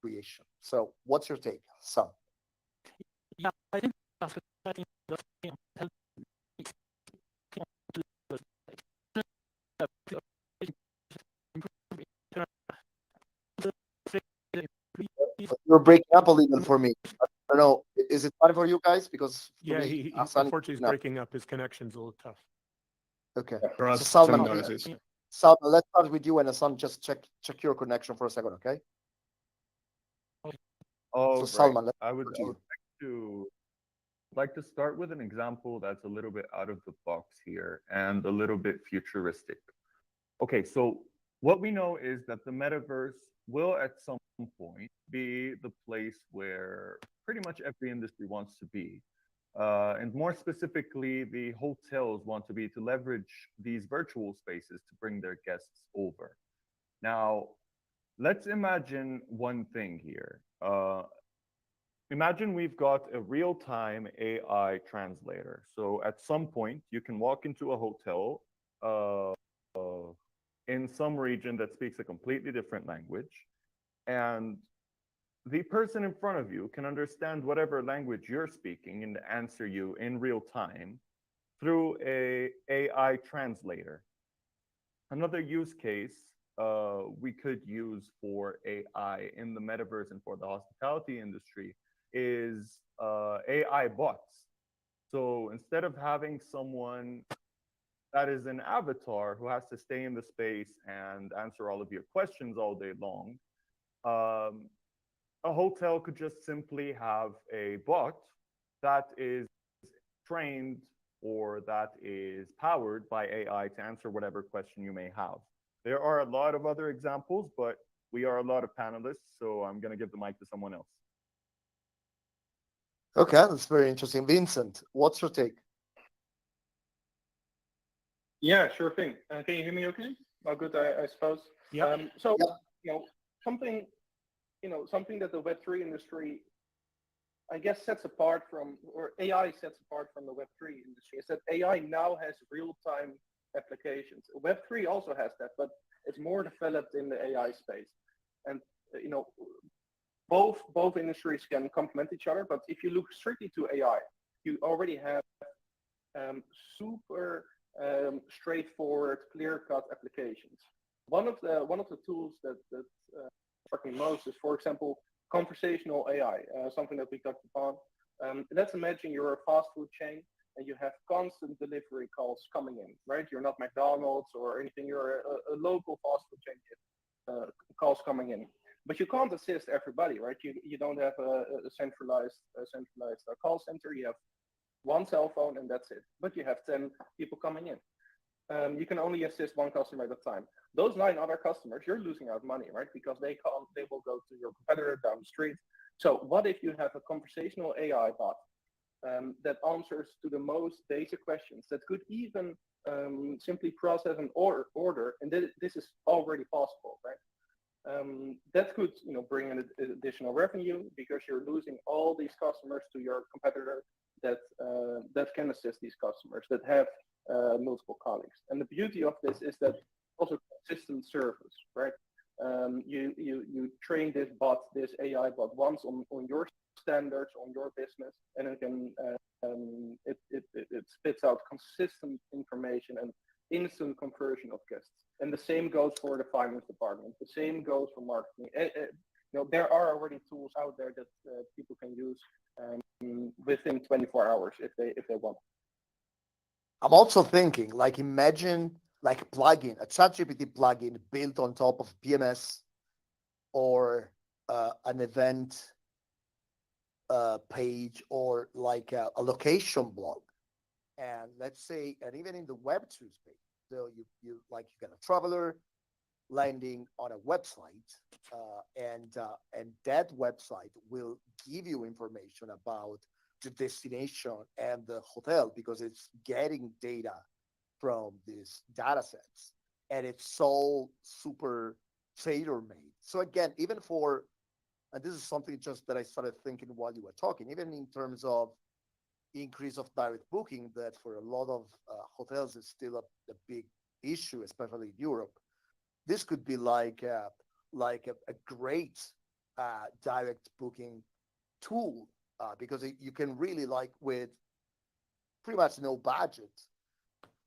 creation. So what's your take, Hassan? Yeah, I think that's I think that's You're breaking up a little for me. I don't know. Is it fine for you guys? Because yeah, me, unfortunately he's breaking up. His connection's a little tough. Okay. There are So some Salman, noises. let's start with you, and Hassan, just check your connection for a second, okay? Oh, So right. Salman, let's I would start with you. to like to start with an example that's a little bit out of the box here and a little bit futuristic. Okay, so what we know is that the metaverse will at some point be the place where pretty much every industry wants to be. And more specifically, the hotels want to be to leverage these virtual spaces to bring their guests over. Now, let's imagine one thing here. Imagine we've got a real-time AI translator. So at some point, you can walk into a hotel uh, in some region that speaks a completely different language, and the person in front of you can understand whatever language you're speaking and answer you in real time through a AI translator. Another use case we could use for AI in the metaverse and for the hospitality industry is AI bots. So instead of having someone that is an avatar who has to stay in the space and answer all of your questions all day long, um, a hotel could just simply have a bot that is trained or that is powered by AI to answer whatever question you may have. There are a lot of other examples, but we are a lot of panelists, so I'm going to give the mic to someone else. Okay, that's very interesting. Vincent, what's your take? Yeah, sure thing. Can you hear me okay? Oh, good, I suppose. Yeah. So, Yep. you know, something, something that the Web3 industry, I guess, sets apart from, or AI sets apart from the Web3 industry, is that AI now has real-time applications. Web3 also has that, but it's more developed in the AI space. And, both industries can complement each other. But if you look strictly to AI, you already have super straightforward, clear-cut applications. One of the tools that working most is, for example, conversational AI, something that we touched upon. Let's imagine you're a fast food chain and you have constant delivery calls coming in, right? You're not McDonald's or anything. You're a local fast food chain. Calls coming in, but you can't assist everybody, right? You don't have a centralized call center. You have one cell phone and that's it. But you have 10 people coming in. You can only assist one customer at a time. Those 9 other customers, you're losing out money, right? Because they will go to your competitor down the street. So what if you have a conversational AI bot that answers to the most basic questions that could even simply process an order, and this is already possible, right? That could, bring in additional revenue because you're losing all these customers to your competitor that can assist these customers that have multiple colleagues. And the beauty of this is that also consistent service, right? You train this bot, this AI bot, once on your standards, on your business, and it can it spits out consistent information and instant conversion of guests. And the same goes for the finance department. The same goes for marketing. There are already tools out there that people can use within 24 hours if they want. I'm also thinking, like, imagine like a plugin, a ChatGPT plugin built on top of PMS or an event page or like a location blog. And let's say, and even in the Web2 space, so you get a traveler landing on a website, and that website will give you information about the destination and the hotel because it's getting data from these data sets, and it's all super tailor made. So again, even for, and this is something just that I started thinking while you were talking, even in terms of increase of direct booking, that for a lot of hotels is still a big issue, especially in Europe. This could be like a great direct booking tool because you can really, like, with pretty much no budget,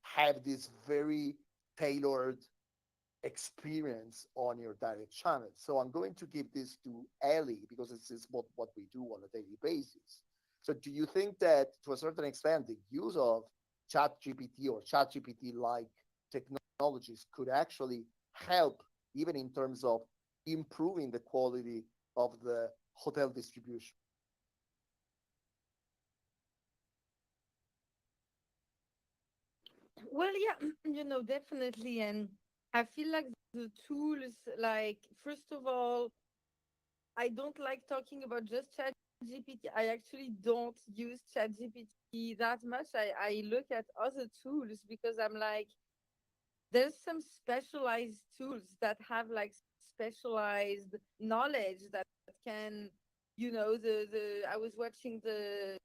have this very tailored experience on your direct channel. So I'm going to give this to Ellie because this is what we do on a daily basis. So do you think that to a certain extent the use of ChatGPT or ChatGPT-like technologies could actually help even in terms of improving the quality of the hotel distribution? Well, yeah, definitely. And I feel like the tools, like, first of all, I don't like talking about just ChatGPT. I actually don't use ChatGPT that much. I look at other tools because I'm like, there's some specialized tools that have like specialized knowledge that can, the I was watching the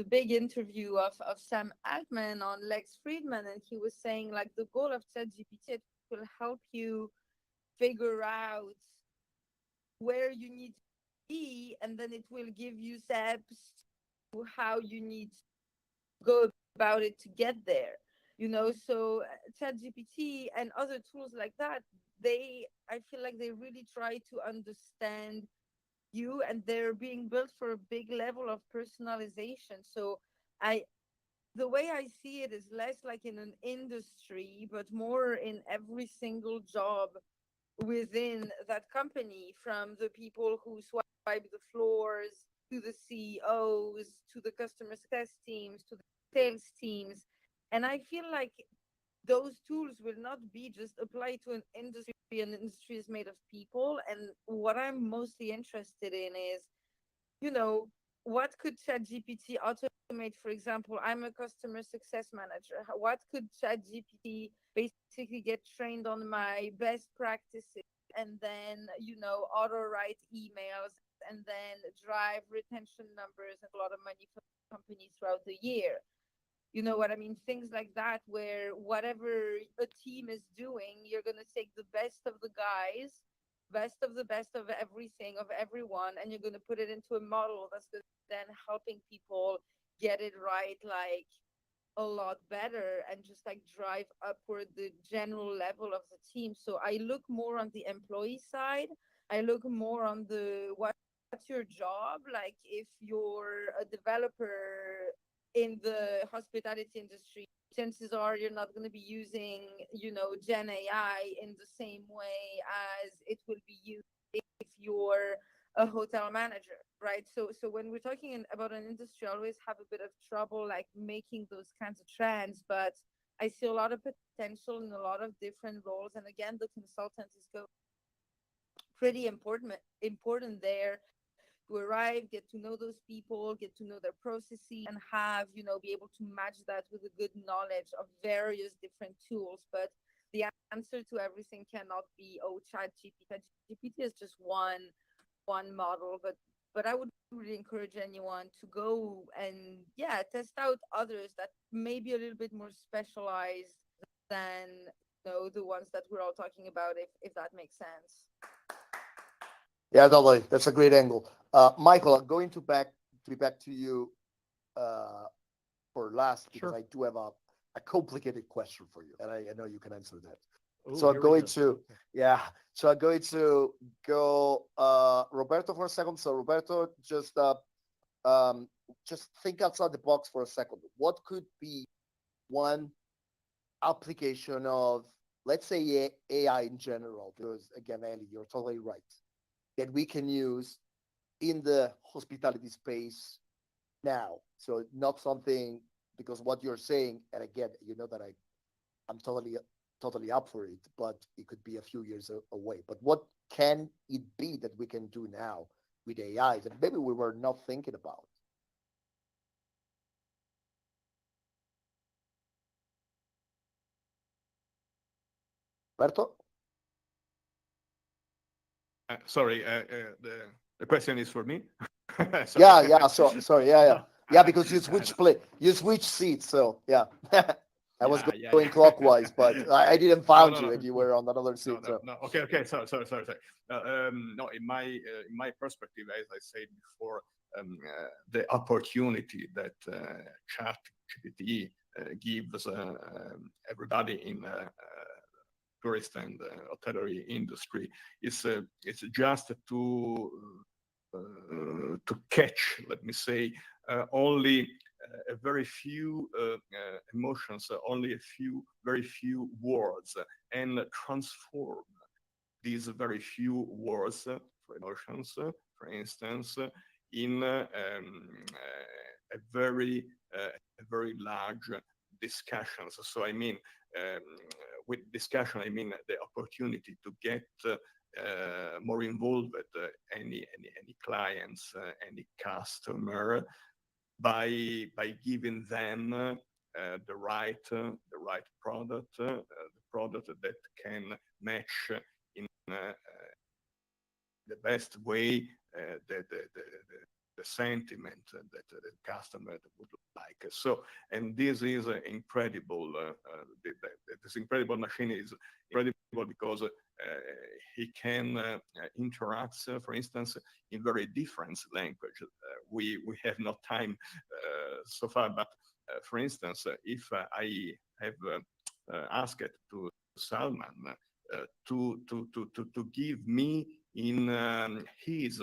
big interview of Sam Altman on Lex Friedman, and he was saying like the goal of ChatGPT, it will help you figure out where you need to be, and then it will give you steps to how you need to go about it to get there. So ChatGPT and other tools like that, I feel like they really try to understand you, and they're being built for a big level of personalization. So I the way I see it is less like in an industry, but more in every single job within that company, from the people who swipe the floors to the CEOs to the customer success teams to the sales teams. And I feel like those tools will not be just applied to an industry. An industry is made of people. And what I'm mostly interested in is, what could ChatGPT automate? For example, I'm a customer success manager. What could ChatGPT basically get trained on my best practices, and then, auto write emails, and then drive retention numbers and a lot of money for the company throughout the year? You know what I mean? Things like that, where whatever a team is doing, you're going to take the best of the guys, best of everything, of everyone, and you're going to put it into a model that's then helping people get it right, like, a lot better, and just like drive upward the general level of the team. So I look more on the employee side. I look more on the what's your job, like if you're a developer in the hospitality industry, chances are you're not going to be using, Gen AI in the same way as it will be used if you're a hotel manager, right? So when we're talking about an industry, I always have a bit of trouble like making those kinds of trends, but I see a lot of potential in a lot of different roles. And again, the consultant is pretty important there, to arrive, get to know those people, get to know their processes, and have, be able to match that with a good knowledge of various different tools. But the answer to everything cannot be, oh, ChatGPT is just one model. But I would really encourage anyone to go and, yeah, test out others that may be a little bit more specialized than, the ones that we're all talking about, if that makes sense. Yeah, totally. That's a great angle. Michael, I'm going to be back to you for last, because Sure. I do have a complicated question for you, and I know you can answer that. Ooh, So I'm here we going go. to, yeah. So I'm going to go Roberto for a second. So Roberto, just think outside the box for a second. What could be one application of, let's say, AI in general? Because again, Andy, you're totally right, that we can use in the hospitality space now. So not something, because what you're saying, and again, you know that I'm totally up for it, but it could be a few years away. But what can it be that we can do now with AI that maybe we were not thinking about? Berto? Sorry, the question is for me. Yeah, yeah. So sorry, yeah. Yeah, because you No, switch seats. So yeah, I was yeah. going clockwise, but I didn't No, find no, you, no. and you were on another No, seat. no, So no. Okay. Sorry. No, in my perspective, as I said before, the opportunity that ChatGPT gives everybody in tourist and hotellery industry is it's just to catch, let me say, only a very few emotions, only a very few words, and transform these very few words for emotions, for instance, in a very large discussions. So I mean, with discussion, I mean the opportunity to get more involved with any clients, any customer, by giving them the right product, the product that can match in the best way the sentiment that the customer would like. So, and this is incredible. This incredible machine is incredible because he can interact, for instance, in very different language. We have no time so far, but for instance, if I have asked to Salman to give me in his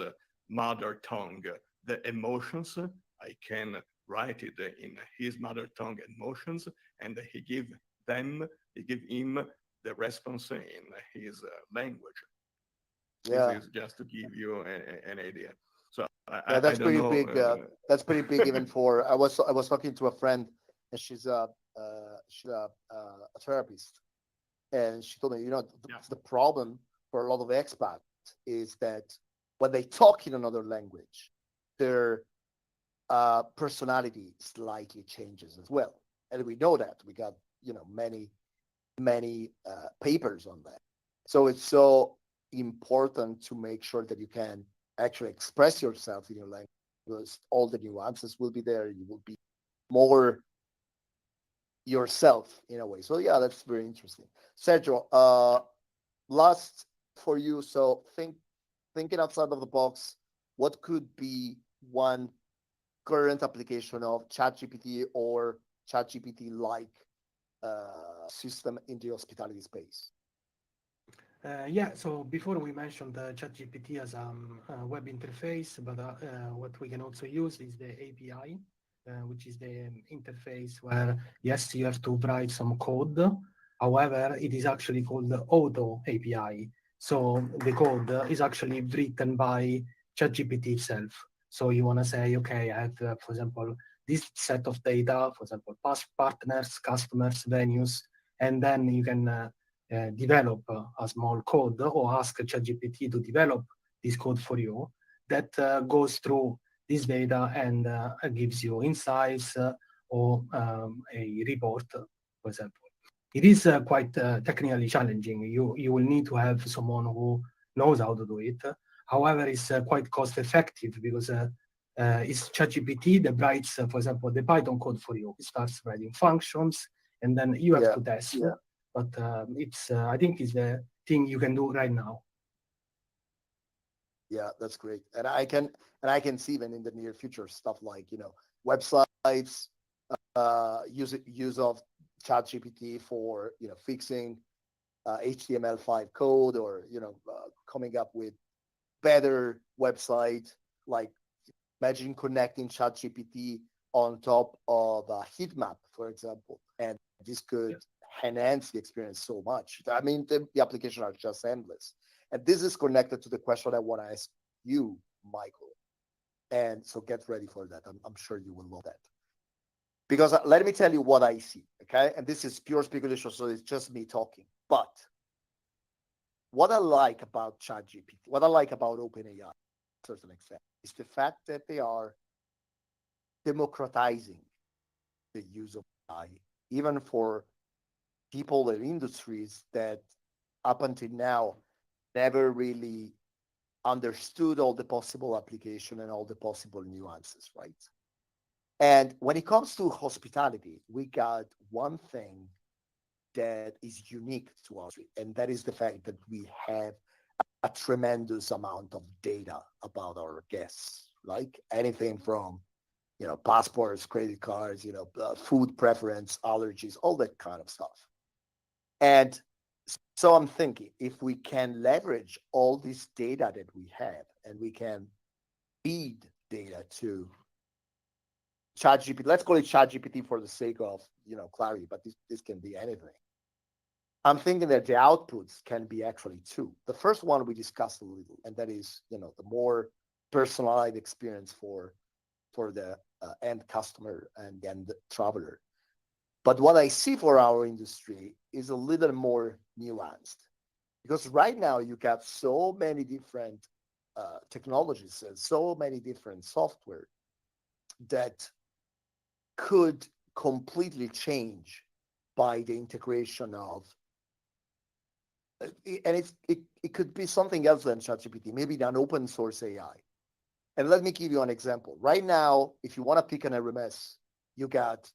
mother tongue the emotions, I can write it in his mother tongue emotions, and he give him the response in his language. Yeah. This is just to give you an idea. So Yeah, that's I don't pretty know, big. That's pretty big even for. I was talking to a friend, and she's a therapist, and she told me, the problem for a lot of expats is that when they talk in another language, their personality slightly changes as well, and we know that. We got many papers on that. So it's so important to make sure that you can actually express yourself in your language, because all the nuances will be there. You will be more yourself in a way. So yeah, that's very interesting. Sergio, last for you. So thinking outside of the box, what could be one current application of ChatGPT or ChatGPT-like system in the hospitality space? Yeah, so before we mentioned the ChatGPT as a web interface, but what we can also use is the API, which is the interface where, yes, you have to write some code. However, it is actually called the Auto API. So the code is actually written by ChatGPT itself. So you want to say, okay, I have, for example, this set of data, for example, past partners, customers, venues, and then you can develop a small code or ask ChatGPT to develop this code for you that goes through this data and gives you insights or a report, for example. It is quite technically challenging. You will need to have someone who knows how to do it. However, it's quite cost effective because it's ChatGPT that writes, for example, the Python code for you. It starts writing functions, and then you have to test. Yeah. But it's I think it's the thing you can do right now. Yeah, that's great. And I can see even in the near future stuff like websites, use of ChatGPT for fixing HTML5 code, or coming up with better website. Like imagine connecting ChatGPT on top of a heat map, for example, and this could enhance the experience so much. I mean, the applications are just endless. And this is connected to the question I want to ask you, Michael. And so get ready for that. I'm sure you will love that. Because let me tell you what I see, okay? And this is pure speculation, so it's just me talking. But what I like about ChatGPT, what I like about OpenAI, to a certain extent, is the fact that they are democratizing the use of AI, even for people in industries that up until now never really understood all the possible application and all the possible nuances, right? And when it comes to hospitality, we got one thing that is unique to us, and that is the fact that we have a tremendous amount of data about our guests, like anything from passports, credit cards, food preference, allergies, all that kind of stuff. And so I'm thinking, if we can leverage all this data that we have, and we can feed data to ChatGPT, let's call it ChatGPT for the sake of clarity, but this can be anything. I'm thinking that the outputs can be actually two. The first one we discussed a little, and that is the more personalized experience for the end customer and the traveler. But what I see for our industry is a little more nuanced, because right now you got so many different technologies and so many different software that could completely change by the integration of, and it could be something else than ChatGPT, maybe an open source AI. And let me give you an example. Right now, if you want to pick an RMS, you got,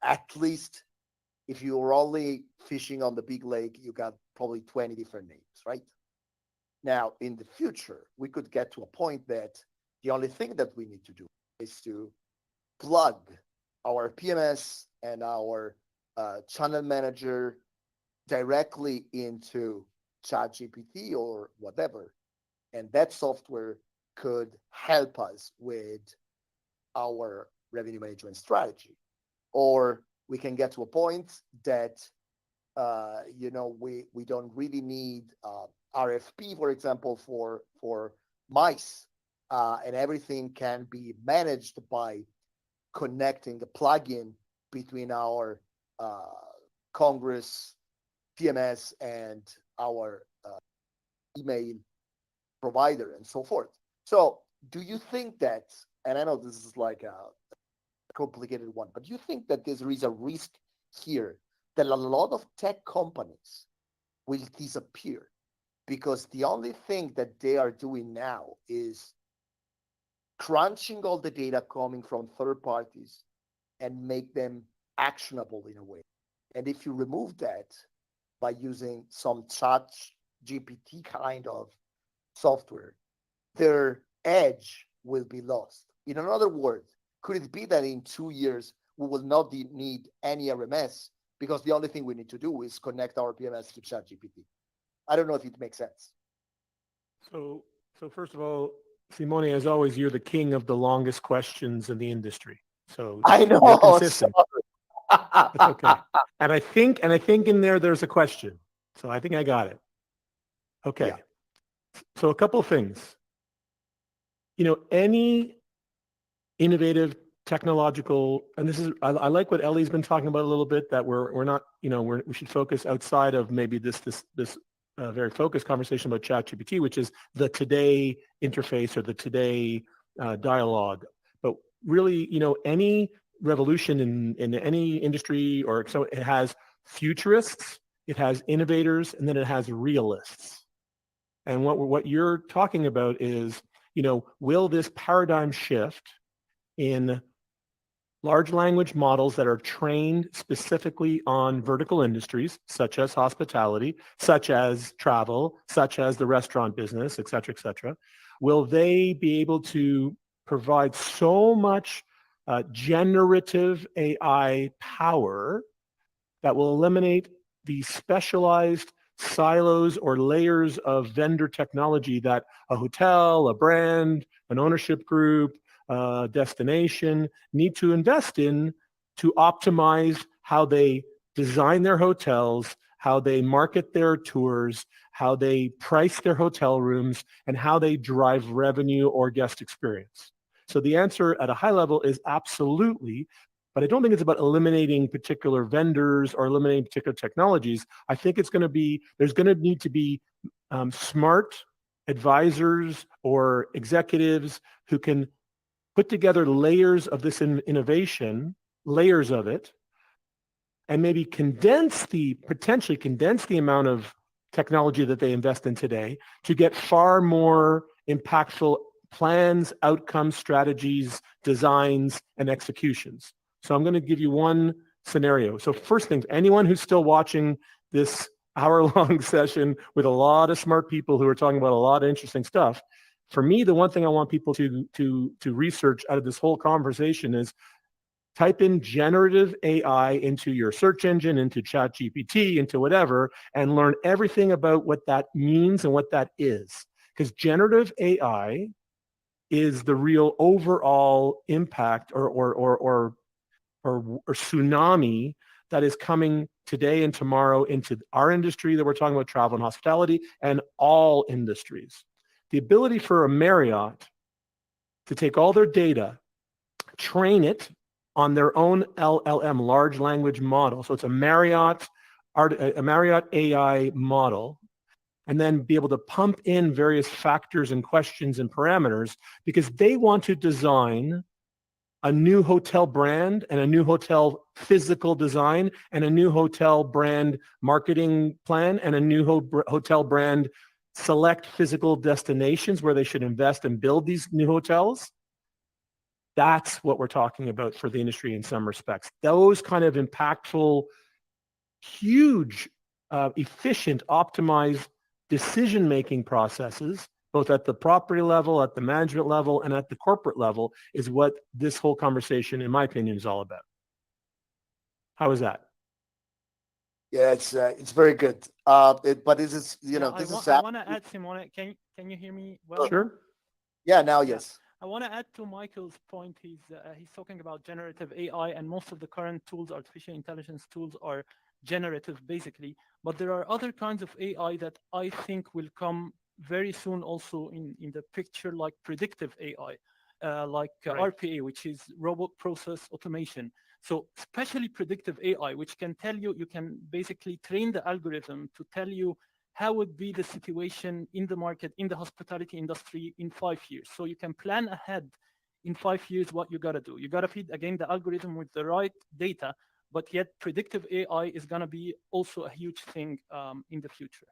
at least if you're only fishing on the big lake, you got probably 20 different names, right? Now, in the future, we could get to a point that the only thing that we need to do is to plug our PMS and our channel manager directly into ChatGPT or whatever. And that software could help us with our revenue management strategy. Or we can get to a point that, we don't really need RFP, for example, for mice, and everything can be managed by connecting the plugin between our Congress PMS and our email provider and so forth. So do you think that, and I know this is like a complicated one, but do you think that there is a risk here that a lot of tech companies will disappear because the only thing that they are doing now is crunching all the data coming from third parties and make them actionable in a way? And if you remove that by using some ChatGPT kind of software, their edge will be lost. In other words, could it be that in 2 years we will not need any RMS because the only thing we need to do is connect our PMS to ChatGPT? I don't know if it makes sense. So first of all, Simone, as always, you're the king of the longest questions in the industry. So I know. you're consistent. That's okay. And I think in there's a question. So I think I got it. Okay. Yeah. So a couple of things. Any innovative technological, and this is, I like what Ellie's been talking about a little bit, that we're not, we should focus outside of maybe this very focused conversation about ChatGPT, which is the today interface or the today dialogue. But really, any revolution in any industry, or so, it has futurists, it has innovators, and then it has realists. And what you're talking about is, will this paradigm shift in large language models that are trained specifically on vertical industries, such as hospitality, such as travel, such as the restaurant business, et cetera, will they be able to provide so much generative AI power that will eliminate the specialized silos or layers of vendor technology that a hotel, a brand, an ownership group, destination need to invest in to optimize how they design their hotels, how they market their tours, how they price their hotel rooms, and how they drive revenue or guest experience? So the answer at a high level is absolutely, but I don't think it's about eliminating particular vendors or eliminating particular technologies. I think there's going to need to be smart advisors or executives who can put together layers of this innovation, layers of it, and maybe potentially condense the amount of technology that they invest in today to get far more impactful plans, outcomes, strategies, designs, and executions. So I'm going to give you one scenario. So first thing, anyone who's still watching this hour-long session with a lot of smart people who are talking about a lot of interesting stuff, for me, the one thing I want people to research out of this whole conversation is type in generative AI into your search engine, into ChatGPT, into whatever, and learn everything about what that means and what that is. Because generative AI is the real overall impact or tsunami that is coming today and tomorrow into our industry that we're talking about, travel and hospitality, and all industries. The ability for a Marriott to take all their data, train it on their own LLM, large language model. So it's a Marriott AI model, and then be able to pump in various factors and questions and parameters because they want to design a new hotel brand and a new hotel physical design and a new hotel brand marketing plan and a new hotel brand select physical destinations where they should invest and build these new hotels. That's what we're talking about for the industry in some respects. Those kind of impactful, huge, efficient, optimized decision-making processes, both at the property level, at the management level, and at the corporate level, is what this whole conversation, in my opinion, is all about. How is that? Yeah, it's very good. But this is, I want to add, Simone, can you hear me well? Sure. Yeah, now, yes. I want to add to Michael's point. He's talking about generative AI, and most of the current tools, artificial intelligence tools, are generative, basically. But there are other kinds of AI that I think will come very soon also in the picture, like predictive AI, like RPA, which is robot process automation. So especially predictive AI, which can tell you, you can basically train the algorithm to tell you how would be the situation in the market, in the hospitality industry in 5 years. So you can plan ahead in 5 years what you got to do. You got to feed, again, the algorithm with the right data, but yet predictive AI is going to be also a huge thing in the future.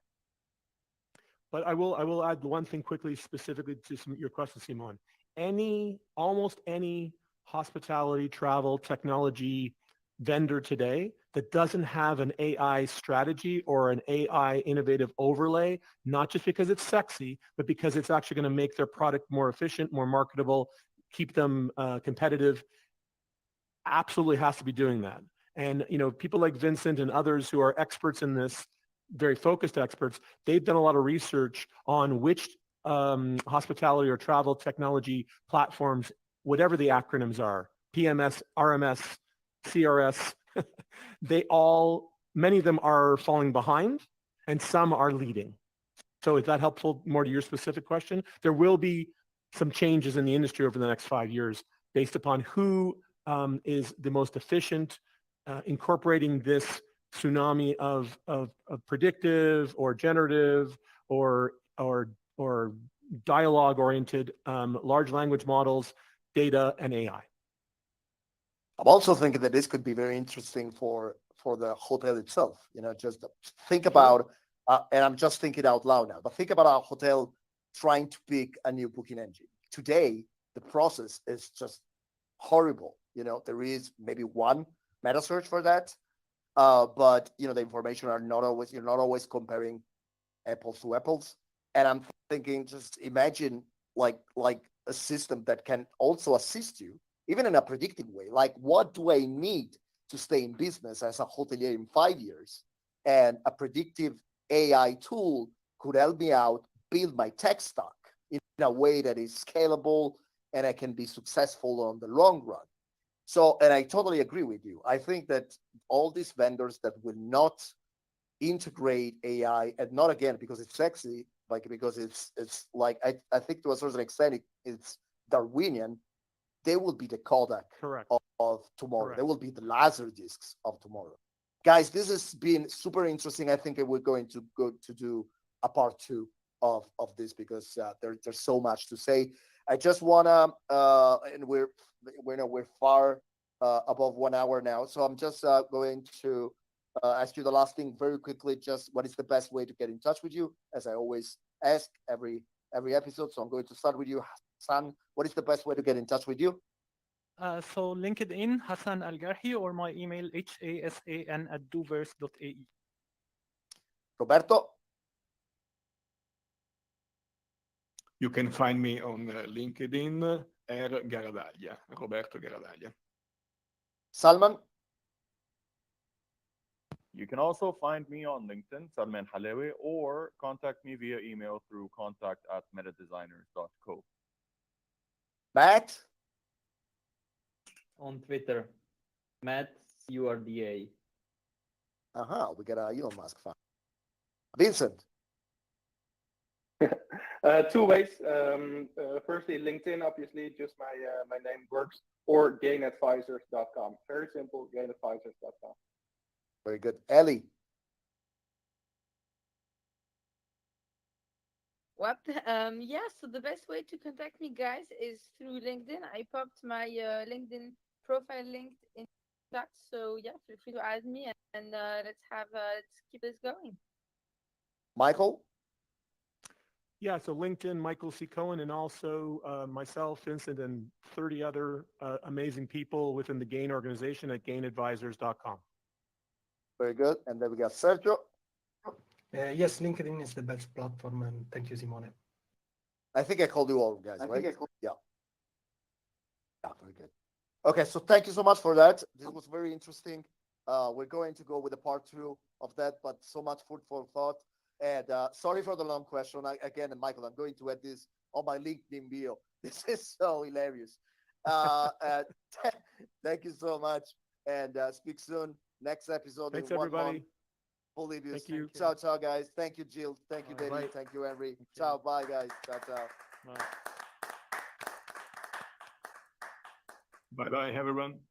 But I will add one thing quickly, specifically to your question, Simon. Almost any hospitality, travel, technology vendor today that doesn't have an AI strategy or an AI innovative overlay, not just because it's sexy, but because it's actually going to make their product more efficient, more marketable, keep them competitive, absolutely has to be doing that. And people like Vincent and others who are experts in this, very focused experts, they've done a lot of research on which hospitality or travel technology platforms, whatever the acronyms are, PMS, RMS, CRS, many of them are falling behind and some are leading. So is that helpful more to your specific question? There will be some changes in the industry over the next 5 years based upon who is the most efficient, incorporating this tsunami of predictive or generative or dialogue-oriented large language models, data, and AI. I'm also thinking that this could be very interesting for the hotel itself. Just think about, and I'm just thinking out loud now, but think about a hotel trying to pick a new booking engine. Today, the process is just horrible. There is maybe one meta search for that, but the information you're not always comparing apples to apples. And I'm thinking, just imagine like a system that can also assist you, even in a predictive way. Like, what do I need to stay in business as a hotelier in 5 years? And a predictive AI tool could help me out build my tech stack in a way that is scalable and I can be successful on the long run. So, and I totally agree with you. I think that all these vendors that will not integrate AI, and not again because it's sexy, like because it's like I think to a certain extent it's Darwinian. They will be the Kodak of tomorrow. Correct. They will be the laser discs of tomorrow. Guys, this has been super interesting. I think we're going to go to do a part 2 of this because there's so much to say. I just wanna, and we're far above 1 hour now, so I'm just going to ask you the last thing very quickly. Just what is the best way to get in touch with you? As I always ask every episode, so I'm going to start with you, Hassan. What is the best way to get in touch with you? So LinkedIn, Hassan Al-Garhi, or my email, hasan@doverse.ae. Roberto? You can find me on LinkedIn, Garavaglia, Roberto Garavaglia. Salman? You can also find me on LinkedIn, Salman Halawi, or contact me via email through contact@metadesigners.co. Matt? On Twitter, Matt URDA. We got a Elon Musk fan. Vincent? Two ways. Firstly, LinkedIn, obviously, just my name works, or gainadvisors.com. Very simple, gainadvisors.com. Very good. Ellie. What? Yeah, so the best way to contact me, guys, is through LinkedIn. I popped my LinkedIn profile linked in chat. So yeah, feel free to add me and let's keep this going. Michael. Yeah, so LinkedIn, Michael C. Cohen, and also myself, Vincent, and 30 other amazing people within the GAIN organization at gainadvisors.com. Very good. And then we got Sergio. Yes, LinkedIn is the best platform, and thank you, Simone. I think I called you all, guys, right? Yeah. Yeah, very good. Okay, so thank you so much for that. This was very interesting. We're going to go with a part 2 of that, but so much food for thought. And sorry for the long question. Again, Michael, I'm going to add this on my LinkedIn bio. This is so hilarious. Thank you so much, and speak soon. Next episode. Thanks, in 1 everybody. month. Polybius. Thank you. Ciao, ciao, guys. Thank you, Jill. Thank you, All Denny. right. Thank you, Henry. Thank you. Ciao, bye, guys. Ciao, ciao. Bye. Bye bye, everyone.